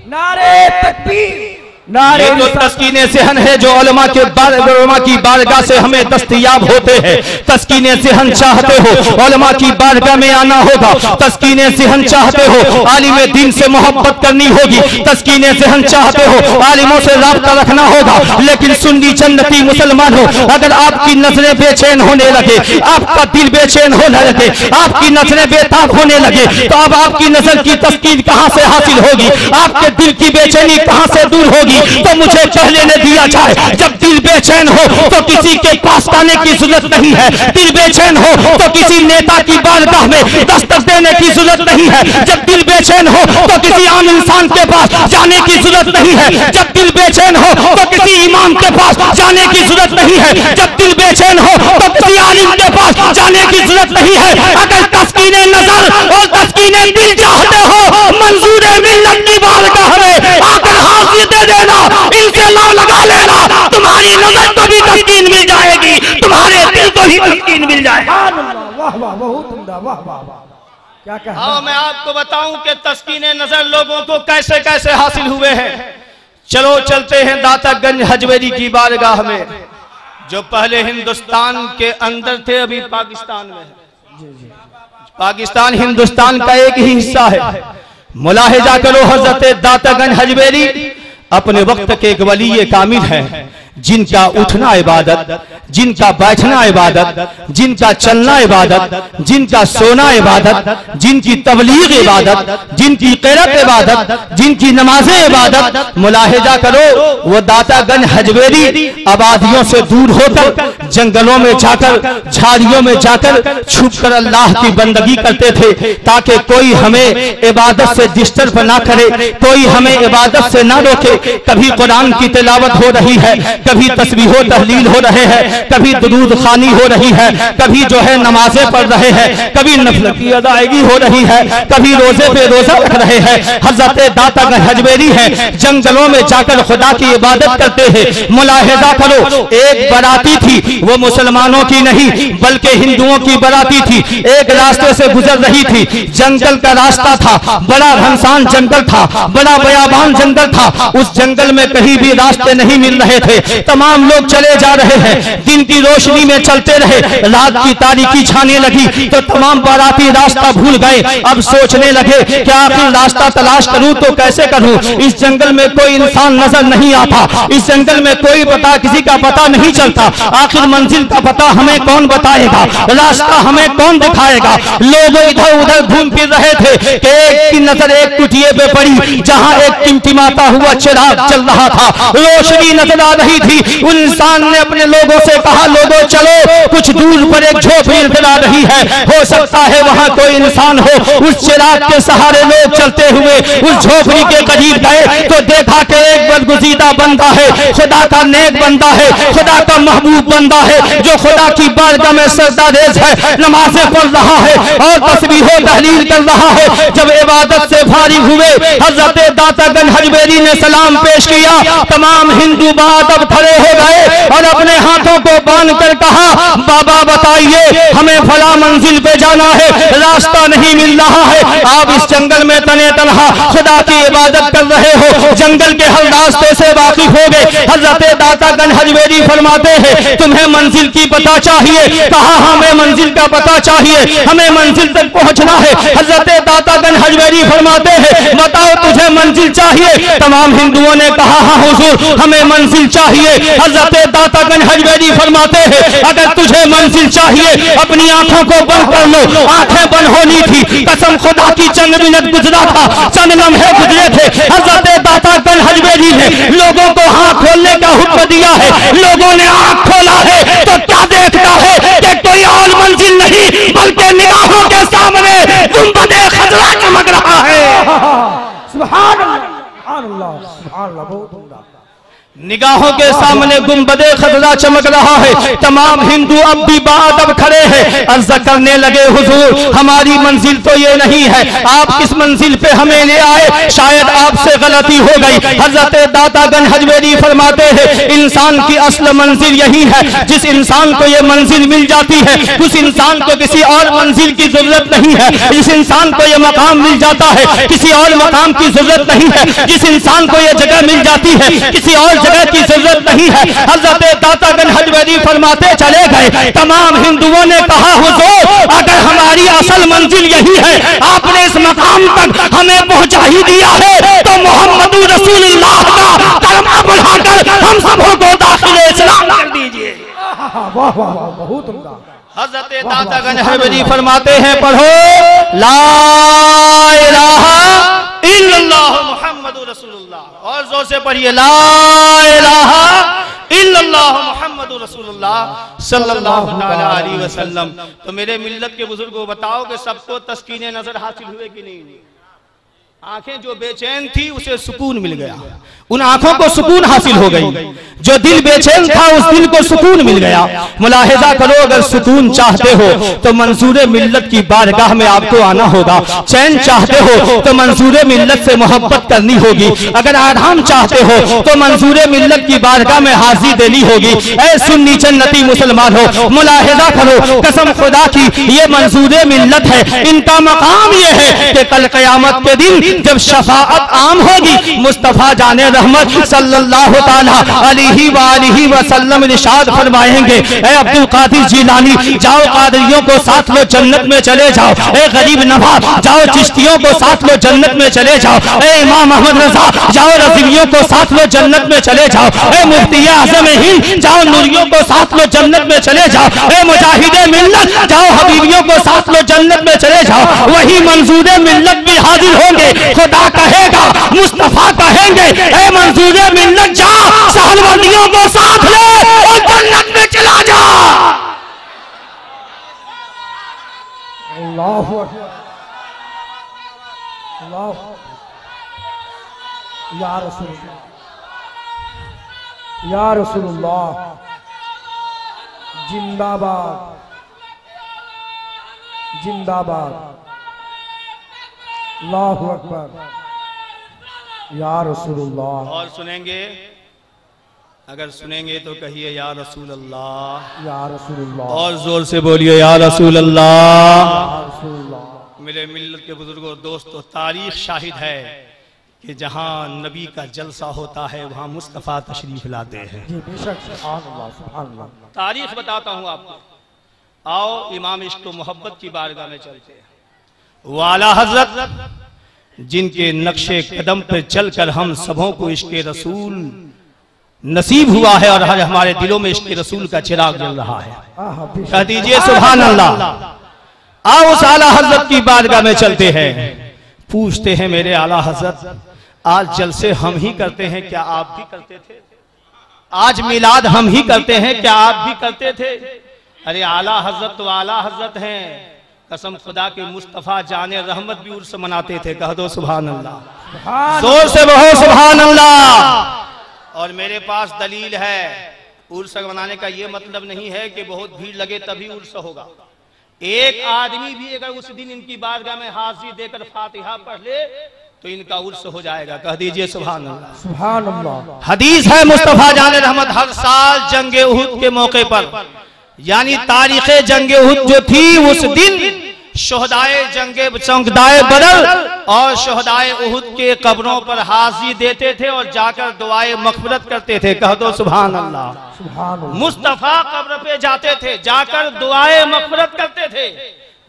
नारे तकबीर ये तो तस्कीने सेहन है जो उलमा की बारगाह से हमें दस्तयाब होते हैं। तस्कीने सेहन चाहते हो उलमा की बारगाह में आना होगा। तस्कीने सेहन चाहते हो आलिम दीन से मोहब्बत करनी होगी। तस्कीने सेहन चाहते हो आलिमों से राब्ता रखना होगा। लेकिन सुन्नी जन्नती मुसलमान हो, अगर आपकी नजरें बेचैन होने लगे, आपका दिल बेचैन होने लगे, आपकी नजरें बेताब होने लगे, तो अब आपकी नजर की तस्कीन कहां से हासिल होगी? आपके दिल की बेचैनी कहां से दूर होगी? तो मुझे पहले लेने दिया जाए। जब दिल बेचैन हो तो किसी के पास आने की जरूरत नहीं है। दिल बेचैन हो तो किसी नेता की बारगाह में दस्तक देने की जरूरत नहीं है। जब दिल बेचैन हो तो किसी आम इंसान के पास जाने की जरूरत नहीं है। जब दिल बेचैन हो तो किसी इमाम के पास जाने की जरूरत नहीं है। जब दिल बेचैन हो तो किसी आलिम के पास जाने की जरूरत नहीं है। अगर तस्कीने नजर और तस्कीने दिल चाहते हो मंजूर मिल्लत की बारगाह में आकर हाजिर दे देना, इनसे नाम लगा लेना, तुम्हारी नजर को भी तस्कीन मिल जाएगी, तुम्हारे दिल को भी तस्कीन मिल जाएगी। वाह वाह, बहुत उम्दा, वाह वाह वाह। क्या कहना? हाँ, मैं आपको बताऊं कि तस्कीने नजर लोगों को कैसे कैसे हासिल हुए हैं। चलो चलते हैं दातागंज हजवेरी की बारगाह में, जो पहले हिंदुस्तान के अंदर थे, अभी पाकिस्तान में है। पाकिस्तान हिंदुस्तान का एक ही हिस्सा है। मुलाहिजा करो, हजरत दातागंज हजवेरी अपने वक्त के एक वली कामिल हैं, जिनका उठना इबादत, जिनका बैठना इबादत, जिनका चलना इबादत, जिनका सोना इबादत, जिनकी तबलीग इबादत, जिनकी क़िरात इबादत, जिनकी नमाजें इबादत। मुलाहिजा करो, वो दातागंज हजवेरी आबादियों से दूर होकर जंगलों में जाकर, झाड़ियों में जाकर छुपकर अल्लाह की बंदगी करते थे, ताकि कोई हमें इबादत से डिस्टर्ब ना करे, कोई हमें इबादत से ना रोके। कभी कुरान की तिलावत हो रही है, कभी तस्बीह तहलील हो रहे हैं, कभी दुरूद खानी हो रही है, कभी जो है नमाजें पढ़ रहे हैं, कभी नफल की अदायगी हो रही है, कभी रोजे पे रोजा रख रहे हैं। हजरत दातागंज हजवेरी है, जंगलों में जाकर खुदा की इबादत करते हैं। मुलाहिजा करो, एक बाराती थी, वो मुसलमानों की नहीं बल्कि हिंदुओं की बाराती थी। एक रास्ते से गुजर रही थी, जंगल का रास्ता था, बड़ा घनसान जंगल था, बड़ा बयाबान जंगल था। उस जंगल में कहीं भी रास्ते नहीं मिल रहे थे। तमाम लोग चले जा रहे हैं, दिन की रोशनी में चलते रहे, रात की तारीकी छाने लगी तो तमाम बाराती रास्ता भूल गए। अब सोचने लगे कि आखिर रास्ता तलाश करूं तो कैसे करूं? इस जंगल में कोई इंसान नजर नहीं आता, इस जंगल में कोई पता, किसी का पता नहीं चलता। आखिर मंजिल का पता हमें कौन बताएगा, रास्ता हमें कौन दिखाएगा? लोग इधर उधर घूम फिर रहे थे कि एक की नजर एक कुटिया पे पड़ी, जहां एक टिमटिमाता हुआ चिराग चल रहा था, रोशनी नजर आ रही थी। उन इंसान ने अपने लोगों से कहा, लोगों चलो, कुछ दूर पर एक झोपड़ी नजर आ रही है, हो सकता है वहां कोई इंसान हो। उस चिराग के सहारे लोग चलते हुए उस झोपड़ी के करीब गए तो देखा कि एक बदगुजीदा बंदा है, खुदा का नेक बंदा है, खुदा का महबूब बंदा है, जो खुदा की बारगाह में सजदा रेज़ है, नमाजें पढ़ रहा है और तस्बीह तहलील कर रहा है। जब इबादत से फारिग हुए, हजरत दातागंज हजवेरी ने सलाम पेश किया। तमाम हिंदू बादब खड़े हो गए और अपने हाथों को बांध कर कहा, बाबा बताइए, हमें फला मंजिल पे जाना है, रास्ता नहीं मिल रहा है। आप इस जंगल में तने तनहा खुदा की इबादत कर रहे हो, जंगल के हर रास्ते से वाकिफ हो गए। हजरत दातागंज हजवेरी फरमाते हैं, तुम्हें मंजिल की पता चाहिए? कहा, हमें मंजिल का पता चाहिए, हमें मंजिल तक पहुंचना है। हजरत दातागंज हजवेरी फरमाते हैं, बताओ तुझे मंजिल चाहिए? तमाम हिंदुओं ने कहा, हाँ हुजूर, हमें मंजिल चाहिए। हजरत दातागंज हजवेरी फरमाते हैं, अगर तुझे मंजिल चाहिए अपनी आंखों को बंद कर लो। आंखें बंद होनी थी, कसम खुदा की चंद मिनट गुजरा था, चंद लम्हे गुजरे थे। हजरत दातागंज हजवेरी ने लोगों को आंख खोलने का हुक्म दिया है। लोगों ने आंख खोला है तो क्या देखता है कि कोई और मंजिल नहीं बल्कि निगाहों के सामने गुंबदे खजरा चमक रहा है। सुभान अल्लाह, सुभान अल्लाह, सुभान अल्लाह, बहुत उम्दा। निगाहों के सामने गुंबदे खजरा चमक रहा है। तमाम हिंदू अब भी बाअदब खड़े हैं, अर्ज करने लगे हुजूर हमारी मंजिल तो ये नहीं है, आप किस मंजिल पे हमें ले आए, शायद आपसे गलती हो गई। हजरत दातागंज हजवेरी फरमाते हैं इंसान की असल मंजिल यही है, जिस इंसान को ये मंजिल मिल जाती है उस इंसान को किसी और मंजिल की जरूरत नहीं है। जिस इंसान को ये मकाम मिल जाता है किसी और मकाम की जरूरत नहीं है। जिस इंसान को ये जगह मिल जाती है किसी और जगह की जरूरत नहीं है। हजरत दातागंज हजवेरी फरमाते चले गए। तमाम हिंदुओं ने कहा हुजूर अगर हमारी असल मंजिल यही है, आपने इस मकाम तक हमें पहुंचा ही दिया है, तो मोहम्मद रसूलुल्लाह का कलमा बढ़ाकर हम सबों को दाखिले इस्लाम कर दीजिए। वाह वाह वाह, बहुत उम्दा। हजरत दातागंज हजवेरी फरमाते हैं पढ़ो ला इलाहा इल्लल्लाह मुहम्मदुर रसूलुल्लाह, और जोर से पढ़िए ला इलाहा इल्लल्लाह मुहम्मदुर रसूलुल्लाह सल्लल्लाहु तआला अलैहि वसल्लम। तो मेरे मिल्लत के बुजुर्गों बताओ कि सबको तस्कीने नजर हासिल हुए कि नहीं? आंखें जो बेचैन थी उसे सुकून मिल गया, उन आंखों को सुकून हासिल हो गई। जो दिल बेचैन था उस दिल को सुकून मिल गया। मुलाहिजा करो, अगर सुकून चाहते हो तो मंसूर मिल्लत की बारगाह में आपको आना होगा। चैन चाहते हो तो मंसूर मिल्लत से मोहब्बत करनी होगी। अगर आराम चाहते हो तो मंसूर मिल्लत की बारगाह में हाजिरी देनी होगी। ऐ सुन्नी जन्नती मुसलमान हो, मुलाहिजा करो, कसम खुदा की ये मंसूर मिल्लत है। इनका मकाम ये है कि कल क़यामत के दिन जब शफाअत आम होगी, मुस्तफा जाने रहमत सल्लल्लाहु ताला अलैहि वसल्लम इरशाद फरमाएंगे ऐ अब्दुल कादिर जिलानी जाओ कादरियों को साथ लो जन्नत में चले जाओ। ऐ गरीब नवाब जाओ चिश्तियों को साथ लो जन्नत में चले जाओ। ऐ इमाम अहमद रजा जाओ रज़वियों को साथ लो जन्नत में चले जाओ। ऐ मुफ्ती आज़म हिंद जाओ नूरियों को साथ लो जन्नत में चले जाओ। ऐ मुजाहिदे मिल्लत जाओ हबीबियों को साथ लो जन्नत में चले जाओ। वही मंसूरे मिल्लत भी हाजिर होंगे, खुदा कहेगा मुस्तफा कहेंगे ऐ मंसूरे मिल्लत जा सहलवर्दियों को साथ ले और जन्नत में चला जा। अल्लाह अल्लाह या रसूलुल्लाह जिंदाबाद जिंदाबाद। अल्लाहु अकबर या रसूलुल्लाह। और सुनेंगे, अगर सुनेंगे तो कहिए या रसूल अल्लाह, या रसूलुल्लाह, और जोर से बोलिए या रसूल अल्लाह। मेरे मिल्लत के बुजुर्गों दोस्तों, तारीख शाहिद है कि जहां नबी का जलसा होता है वहां मुस्तफा तशरीफ लाते हैं। जी बेशक, सुभान अल्लाह सुभान अल्लाह। तारीख बताता हूं आपको, आओ इमाम इश्क मोहब्बत की बारगाह में चलते हैं। वो आला हजरत जिनके नक्शे कदम पर चलकर हम सबों को इश्क रसूल नसीब हुआ है और हमारे दिलों में इश्क रसूल का चिराग जल रहा है। कह दीजिए सुभान अल्लाह। आओ उस आला हजरत की बारगाह में चलते हैं। पूछते हैं मेरे आला हजरत आज जलसे हम ही करते हैं, क्या आप भी करते थे? आज मिलाद हम ही करते हैं, क्या आप भी करते थे? अरे आला हजरत तो आला हजरत हैं, कसम खुदा के मुस्तफा जाने रहमत भी उर्स मनाते थे। कह दो सुभान अल्लाह, जोर से कहो सुभान अल्लाह। और मेरे पास दलील है। उर्स मनाने का ये मतलब नहीं है कि बहुत भीड़ लगे तभी उर्स होगा। एक आदमी भी अगर उस दिन इनकी बारगाह में हाजिरी देकर फातिहा पढ़ ले तो इनका उर्स हो जाएगा। कह दीजिए सुभान अल्लाह सुभान अल्लाह। हदीस है मुस्तफा जाने रहमत हर साल जंगे उहुद के मौके पर, यानी तारीखे जंगे उहुद जो थी उस दिन शोहदाए जंगे बदर और शोहदाए उहुद के कब्रों पर हाजिरी देते थे और जाकर दुआए मग़फ़िरत करते थे। कह दो सुभान अल्लाह सुभान अल्लाह। मुस्तफा कब्र पे जाते थे, जाकर दुआए मग़फ़िरत करते थे।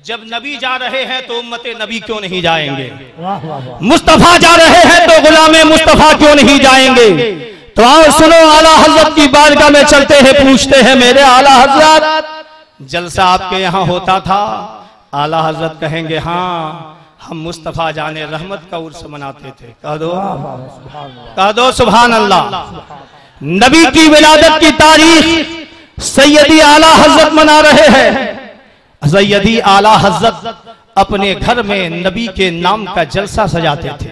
जब नबी जा रहे हैं तो उम्मते नबी क्यों नहीं जाएंगे? वाह वाह वाह। मुस्तफा जा रहे हैं तो गुलामे मुस्तफा क्यों नहीं जाएंगे? तो आओ सुनो, आला हजरत की बारगाह में चलते हैं। पूछते हैं मेरे आला हजरत जलसा आपके यहाँ होता था? आला हजरत कहेंगे हाँ, हम मुस्तफा जाने रहमत का उर्स मनाते थे। कह दो सुभान अल्लाह। नबी की विलादत की तारीख सैयदी आला हजरत मना रहे हैं। सैयदी आला हजरत अपने घर में नबी के नाम का जलसा सजाते थे।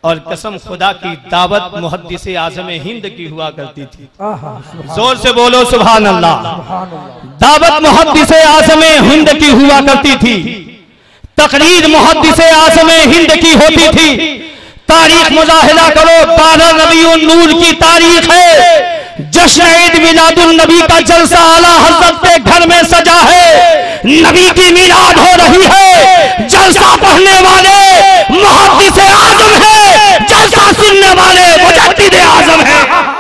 और कसम खुदा की दावत मुहद्दिस आज़म हिंद की हुआ करती थी। जोर से बोलो सुभान अल्लाह। दावत मुहद्दिस आज़म हिंद की हुआ करती थी, तकरीर मुहद्दिस आज़म हिंद की होती थी। तारीख मुजाहिदा करो, 12 रबीउन नूर की तारीख है। जश्न ईद मिलादुन नबी का जलसा आला हज़रत के घर में सजा है। नबी की मिलाद हो रही है, जलसा पढ़ने वाले मुहद्दिस आज़म है, जलसा सुनने वाले मुजद्दिद आज़म है।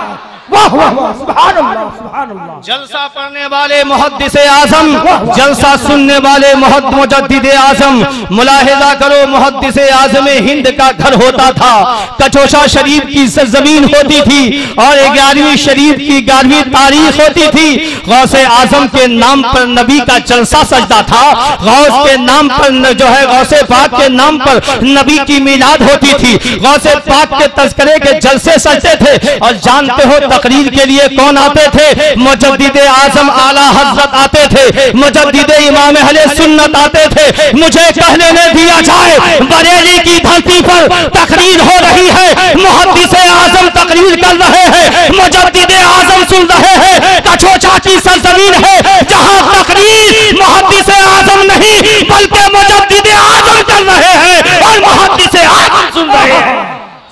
वाह वाह वाह, सुभान अल्लाह सुभान अल्लाह। जलसा पढ़ने वाले मुहद्दिस आज़म, जलसा सुनने वाले मुजद्दिद आज़म। मुलाहिजा करो, मुहद्दिस आज़म हिंद का घर होता था, कचोशा शरीफ की सरजमीन होती थी और 11वीं शरीफ की 11वीं तारीख होती थी। गौसे आज़म के नाम पर नबी का जलसा सजदा था। गौस के नाम पर जो है, गौसे पाक के नाम पर नबी की मिलाद होती थी। गौसे पाक के तज़किरे के जलसे सजते थे। और जानते हो तकरीर के लिए कौन आते थे? मुजद्दिद आज़म आला हज़रत आते थे, मुजद्दिद इमाम अहले सुन्नत आते थे। मुझे कहने न दिया जाए, बरेली की धरती पर तकरीर हो रही है, मुहद्दिस आज़म तकरीर कर रहे हैं, मुजद्दिद आज़म सुन रहे हैं। कचोचा की सरजमीन है जहां तकरीर मुहद्दिस आज़म नहीं बल्कि मुजद्दिद आज़म कर रहे हैं और मुहद्दिस आज़म सुन रहे हैं।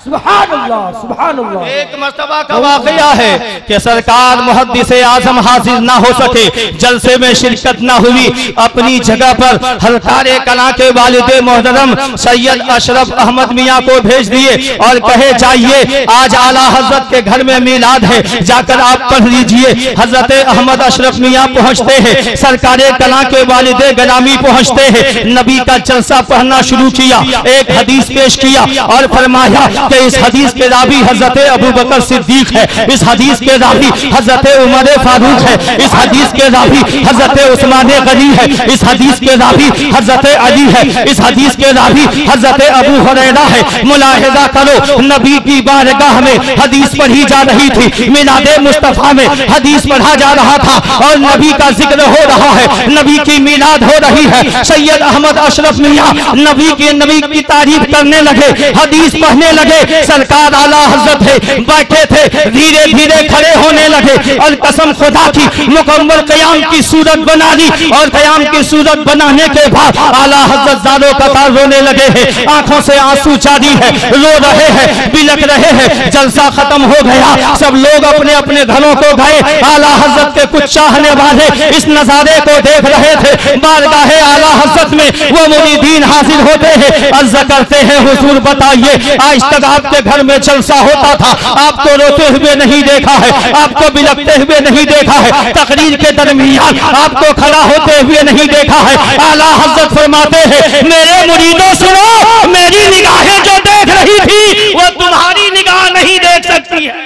सुभान अल्लाह सुभान अल्लाह। एक मर्तबा का वाकया है कि सरकार मुहद्दिस आज़म हाजिर ना हो सके, जलसे में शिरकत ना हुई। अपनी जगह पर हलकारे कला के वालिद मोहतरम सैयद अशरफ अहमद मियाँ को भेज दिए और कहे जाइए आज आला हजरत के घर में मिलाद है, जाकर आप पढ़ लीजिए। हजरत अहमद अशरफ मियाँ पहुँचते हैं, सरकारे कला के वालिद गलामी पहुँचते हैं, नबी का जलसा पढ़ना शुरू किया, एक हदीस पेश किया और फरमाया इस हदीस के रावी हजरत अबू बकर सिद्दीक है, इस हदीस के रावी हजरत उमर फारूक है, इस हदीस के रावी हजरत उस्मान गनी है, इस हदीस के रावी हजरत अली है, इस हदीस के रावी हजरत अबू हुरैरा है। मुलाहिजा करो, नबी की बारगाह में हदीस पढ़ी जा रही थी, मिलादे मुस्तफा में हदीस पढ़ा जा रहा था और नबी का जिक्र हो रहा है, नबी की मिलाद हो रही है। सैयद अहमद अशरफ मियाँ नबी की तारीफ करने लगे, हदीस पढ़ने लगे। सरकार आला हजरत है, बैठे थे, धीरे धीरे खड़े होने लगे और कसम खुदा की मुकम्मल क़याम की सूरत बना ली। और क़याम की सूरत बनाने के बाद आला हजरत ज़ारो कतार रोने लगे हैं, आंखों से आंसू जारी है, रो रहे हैं, बिलख रहे हैं। जलसा खत्म हो गया, सब लोग अपने अपने घरों को गए। आला हजरत के कुछ चाहने वाले इस नजारे को देख रहे थे। बारगाहे आला हजरत में वो मुरीदीन हाजिर होते हैं, अर्ज़ करते हैं हुजूर बताइए आज तक आपके घर में जलसा होता था, आपको रोते हुए नहीं देखा है, आपको बिलखते हुए नहीं देखा है, तकरीर के दरमियान आपको खड़ा होते हुए नहीं देखा है। आला हजरत फरमाते हैं मेरे मुरीदों सुनो, मेरी निगाहें जो देख रही थी वो तुम्हारी निगाह नहीं देख सकती है।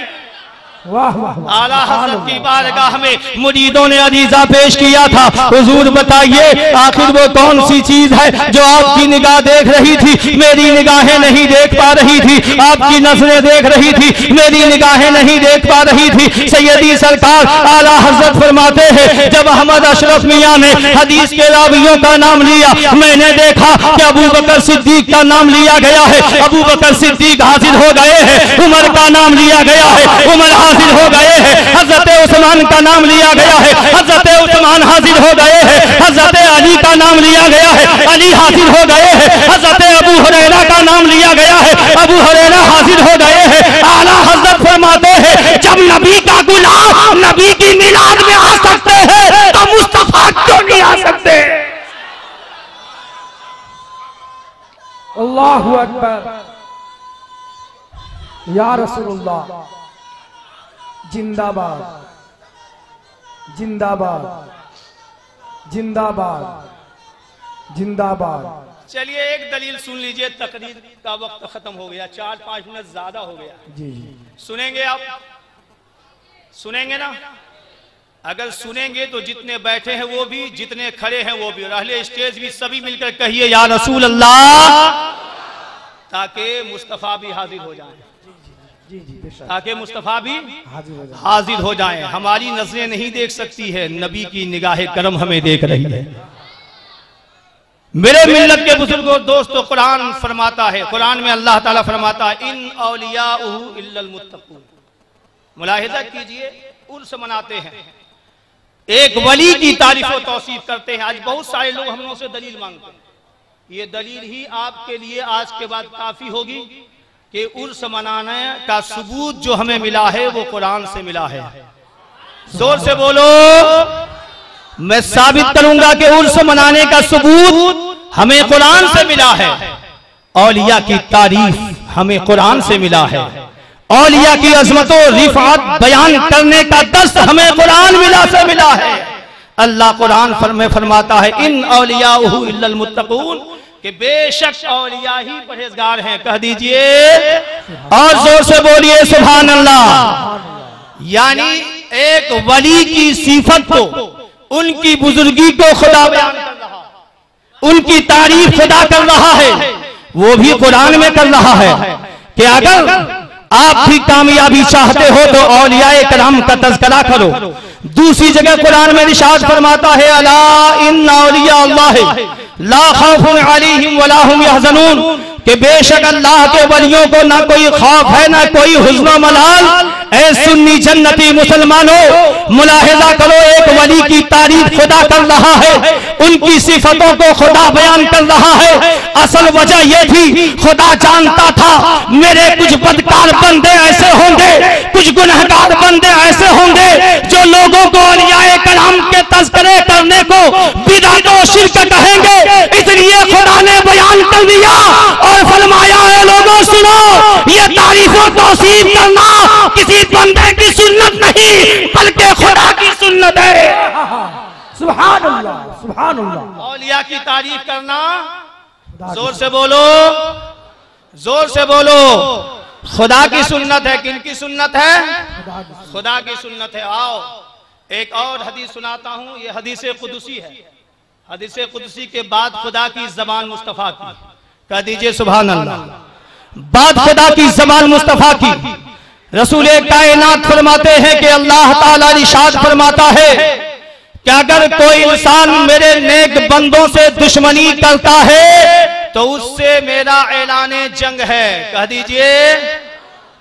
आला हज़रत की बारगाह में मुरीदों ने अरीज़ा पेश किया था, हुजूर बताइए आखिर वो कौन सी चीज है जो आपकी निगाह देख रही थी, मेरी निगाहें नहीं देख पा रही थी, आपकी नजरें देख रही थी, मेरी निगाहें नहीं देख पा रही थी। सैयदी सरकार आला हज़रत फरमाते हैं जब अहमद अशरफ मियाँ ने हदीस के रावियों का नाम लिया, मैंने देखा कि अबू बकर सिद्दीक का नाम लिया गया है, अबू बकर सिद्दीक हाजिर हो गए हैं, उमर का नाम लिया गया है, उमर हाजिर हो गए हैं, हजरत उस्मान का नाम लिया गया है, हजरत उस्मान हाजिर हो गए हैं, हजरत अली का नाम लिया गया है, अली हाजिर हो गए हैं, हजरत अबू हुरैरा का नाम लिया गया है, अबू हुरैरा हाजिर हो गए हैं। आला हजरत फरमाते हैं जब नबी का गुलाम नबी की मिलाद में आ सकते हैं तो मुस्तफा क्यों नहीं आ सकते? अल्लाहु अकबर, या रसूलुल्लाह, जिंदाबाद जिंदाबाद जिंदाबाद जिंदाबाद। चलिए एक दलील सुन लीजिए, तकरीर का वक्त खत्म हो गया, 4-5 मिनट ज्यादा हो गया। जी जी सुनेंगे आप? सुनेंगे ना? अगर सुनेंगे तो जितने बैठे हैं वो भी, जितने खड़े हैं वो भी, और अहले स्टेज भी, सभी मिलकर कहिए या रसूल अल्लाह, ताकि मुस्तफा भी हाजिर हो जाए, ताकि मुस्तफा भी हाजिर हो जाए। हमारी नजरें नहीं देख सकती है, नबी की निगाहे करम हमें देख रही है। मेरे मिल्लत के बुजुर्गों दोस्तों, कुरान फरमाता है, कुरान में अल्लाह ताला फरमाता है इन औलियाउहु इल्लल मुत्तकून। मुलाहिजा कीजिए, उर्स मनाते हैं, एक वली की तारीफ और तौसीफ करते हैं। आज बहुत सारे लोग हम लोगों से दलील मांगते हैं। ये दलील ही आपके लिए आज के बाद काफी होगी कि उर्स मनाने का सबूत जो हमें मिला है वो कुरान से मिला है। जोर से बोलो। मैं साबित करूंगा कि उर्स मनाने का सबूत हमें कुरान से मिला है। औलिया की तारीफ हमें कुरान से मिला है। औलिया की अजमतों रिफात बयान करने का दस्त हमें कुरान मिला है। अल्लाह कुरान में फरमाता है इन औलियाउहु इल्लल मुत्तकून, कि बेशक औलिया ही परहेजगार हैं। कह दीजिए और जोर से बोलिए सुभान अल्लाह। यानी एक वली की सिफत को, उनकी बुजुर्गी को खुदा बयान कर रहा है, उनकी तारीफ खुदा कर रहा है, वो भी कुरान में कर रहा है कि अगर आप भी कामयाबी चाहते हो तो औलियाए कराम का तज़किरा करो। दूसरी जगह कुरान में इरशाद फरमाता है अला इन्ना औलिया अल्लाह ला खौफुन अलैहिम वला हुम यहज़नून, कि बेशक अल्लाह के वलियों को ना कोई खौफ है ना कोई हुज़्न मलाल। ऐ सुन्नी जन्नती मुसलमानों, मुलाहिजा करो, एक वली की तारीफ खुदा कर रहा है, उनकी सिफतों को खुदा बयान कर रहा है। असल वजह यह थी, खुदा जानता था मेरे कुछ बदकार बंदे ऐसे होंगे, कुछ गुनहगार बंदे ऐसे होंगे जो लोगों को औलियाए कराम के तज़किरे करने को बिदअत और शिर्क कहेंगे। इसलिए खुदा ने बयान कर दिया और फरमाया है लोगों सुनो, ये तारीफ और तौसीफ करना किसी बंदे की सुन्नत नहीं बल्कि खुदा की सुन्नत है। सुभान अल्लाह, सुभान अल्लाह। औलिया की तारीफ करना, जोर से बोलो, जोर से बोलो, खुदा की सुन्नत है। किनकी सुन्नत है? खुदा की सुन्नत है। आओ एक और हदीस सुनाता हूं, ये हदीस कुदसी है। हदीस कुदसी के बाद खुदा की ज़बान मुस्तफ़ा की। कह दीजिए सुभान अल्लाह। बाद खुदा की ज़बान मुस्तफ़ा की। रसूल कायनात फरमाते हैं कि अल्लाह ताला इरशाद फरमाता है कि अगर कोई इंसान मेरे नेक बंदों से दुश्मनी करता है तो उससे मेरा ऐलाने जंग है। कह दीजिए,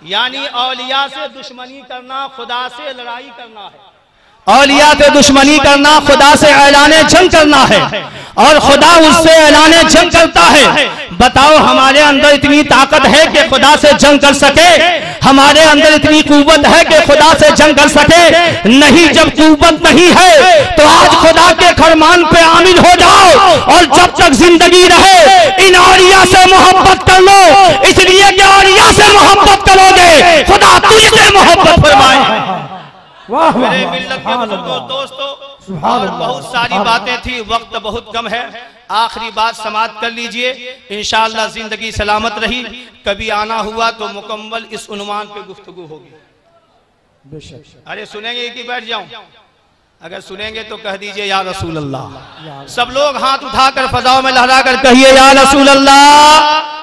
यानी औलिया से दुश्मनी करना खुदा से लड़ाई करना है। औलिया से दुश्मनी करना खुदा से ऐलाने जंग करना है और खुदा उससे ऐलाने जंग करता है। बताओ हमारे अंदर इतनी ताकत है कि खुदा से जंग कर सके? हमारे अंदर इतनी कुव्वत है कि खुदा से जंग कर सके? नहीं। जब कुव्वत नहीं है तो आज खुदा के फरमान पे आमिल हो जाओ और जब तक जिंदगी रहे इन औलिया से मोहब्बत कर लो, इसलिए कि औलिया से मोहब्बत करोगे खुदा तुझसे मोहब्बत फरमाए। मेरे मिल्लत के बुजुर्गों दोस्तों, और बहुत सारी बातें थी, वक्त बहुत कम है। आखिरी बात समाप्त कर लीजिए, इंशाअल्लाह जिंदगी सलामत रही। कभी आना हुआ तो मुकम्मल इस उन्वान पे गुफ्तगू होगी। अरे सुनेंगे कि बैठ जाऊं? अगर सुनेंगे तो कह दीजिए या रसूल अल्लाह। सब लोग हाथ उठाकर फजाओं में लहरा कर कहिए या रसूल अल्लाह।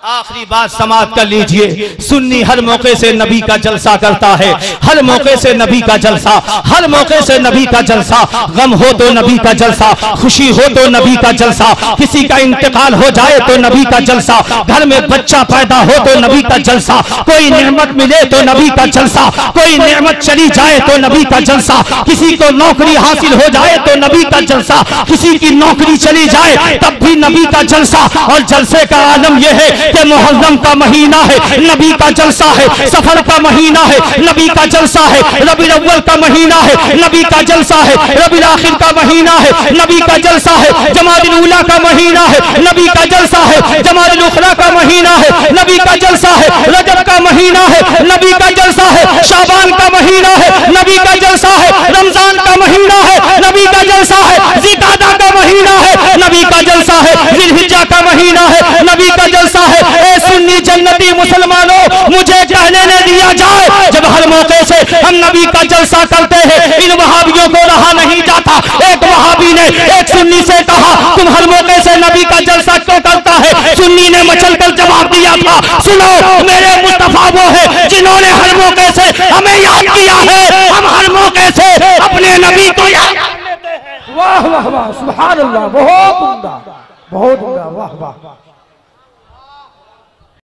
आखिरी बात समाप्त कर लीजिए। सुन्नी हर मौके से नबी का जलसा करता है, हर मौके से नबी का जलसा, हर मौके से नबी का जलसा। गम हो तो नबी का जलसा, खुशी हो तो नबी का जलसा, किसी का इंतकाल हो जाए तो नबी का जलसा, घर में बच्चा पैदा हो तो नबी का जलसा, कोई नेमत मिले तो नबी का जलसा, कोई नेमत चली जाए तो नबी का जलसा, किसी को नौकरी हासिल हो जाए तो नबी का जलसा, किसी की नौकरी चली जाए तब भी नबी का जलसा। और जलसे का आलम यह है कि मुहर्रम का महीना है, नबी का जलसा है। सफर का महीना है, नबी का जलसा है। रबीउल अव्वल का महीना है, नबी का जलसा है। रबीउल आखिर का महीना है, नबी का जलसा है। जमादुल ऊला का महीना है, नबी का जलसा है। जमादुल उखरा का महीना है, नबी का जलसा है। रजब का महीना है, नबी का जलसा है। शाबान का महीना है, नबी का जलसा है। रमजान का महीना है, नबी का जलसा है। ज़िकादा का महीना है, नबी का जलसा है। ज़िलहिज्जा का महीना है, नबी का जलसा है। ए सुन्नी जन्नती मुसलमानों, मुझे कहने न दिया जाए जब हर मौके से हम नबी का जलसा करते हैं, इन वहाबियों को रहा नहीं जाता। एक वहाबी ने एक सुन्नी से कहा तुम हर मौके से नबी का जलसा क्यों करता है? सुन्नी ने मचल कर जवाब दिया था, सुनो मेरे मुस्तफा वो है जिन्होंने हर मौके से हमें याद किया है, हम हर मौके से अपने नबी को याद करते हैं। वाह वाह वाह, सुभान अल्लाह, बहुत उम्दा। बहुत उमदा, वाह वाह।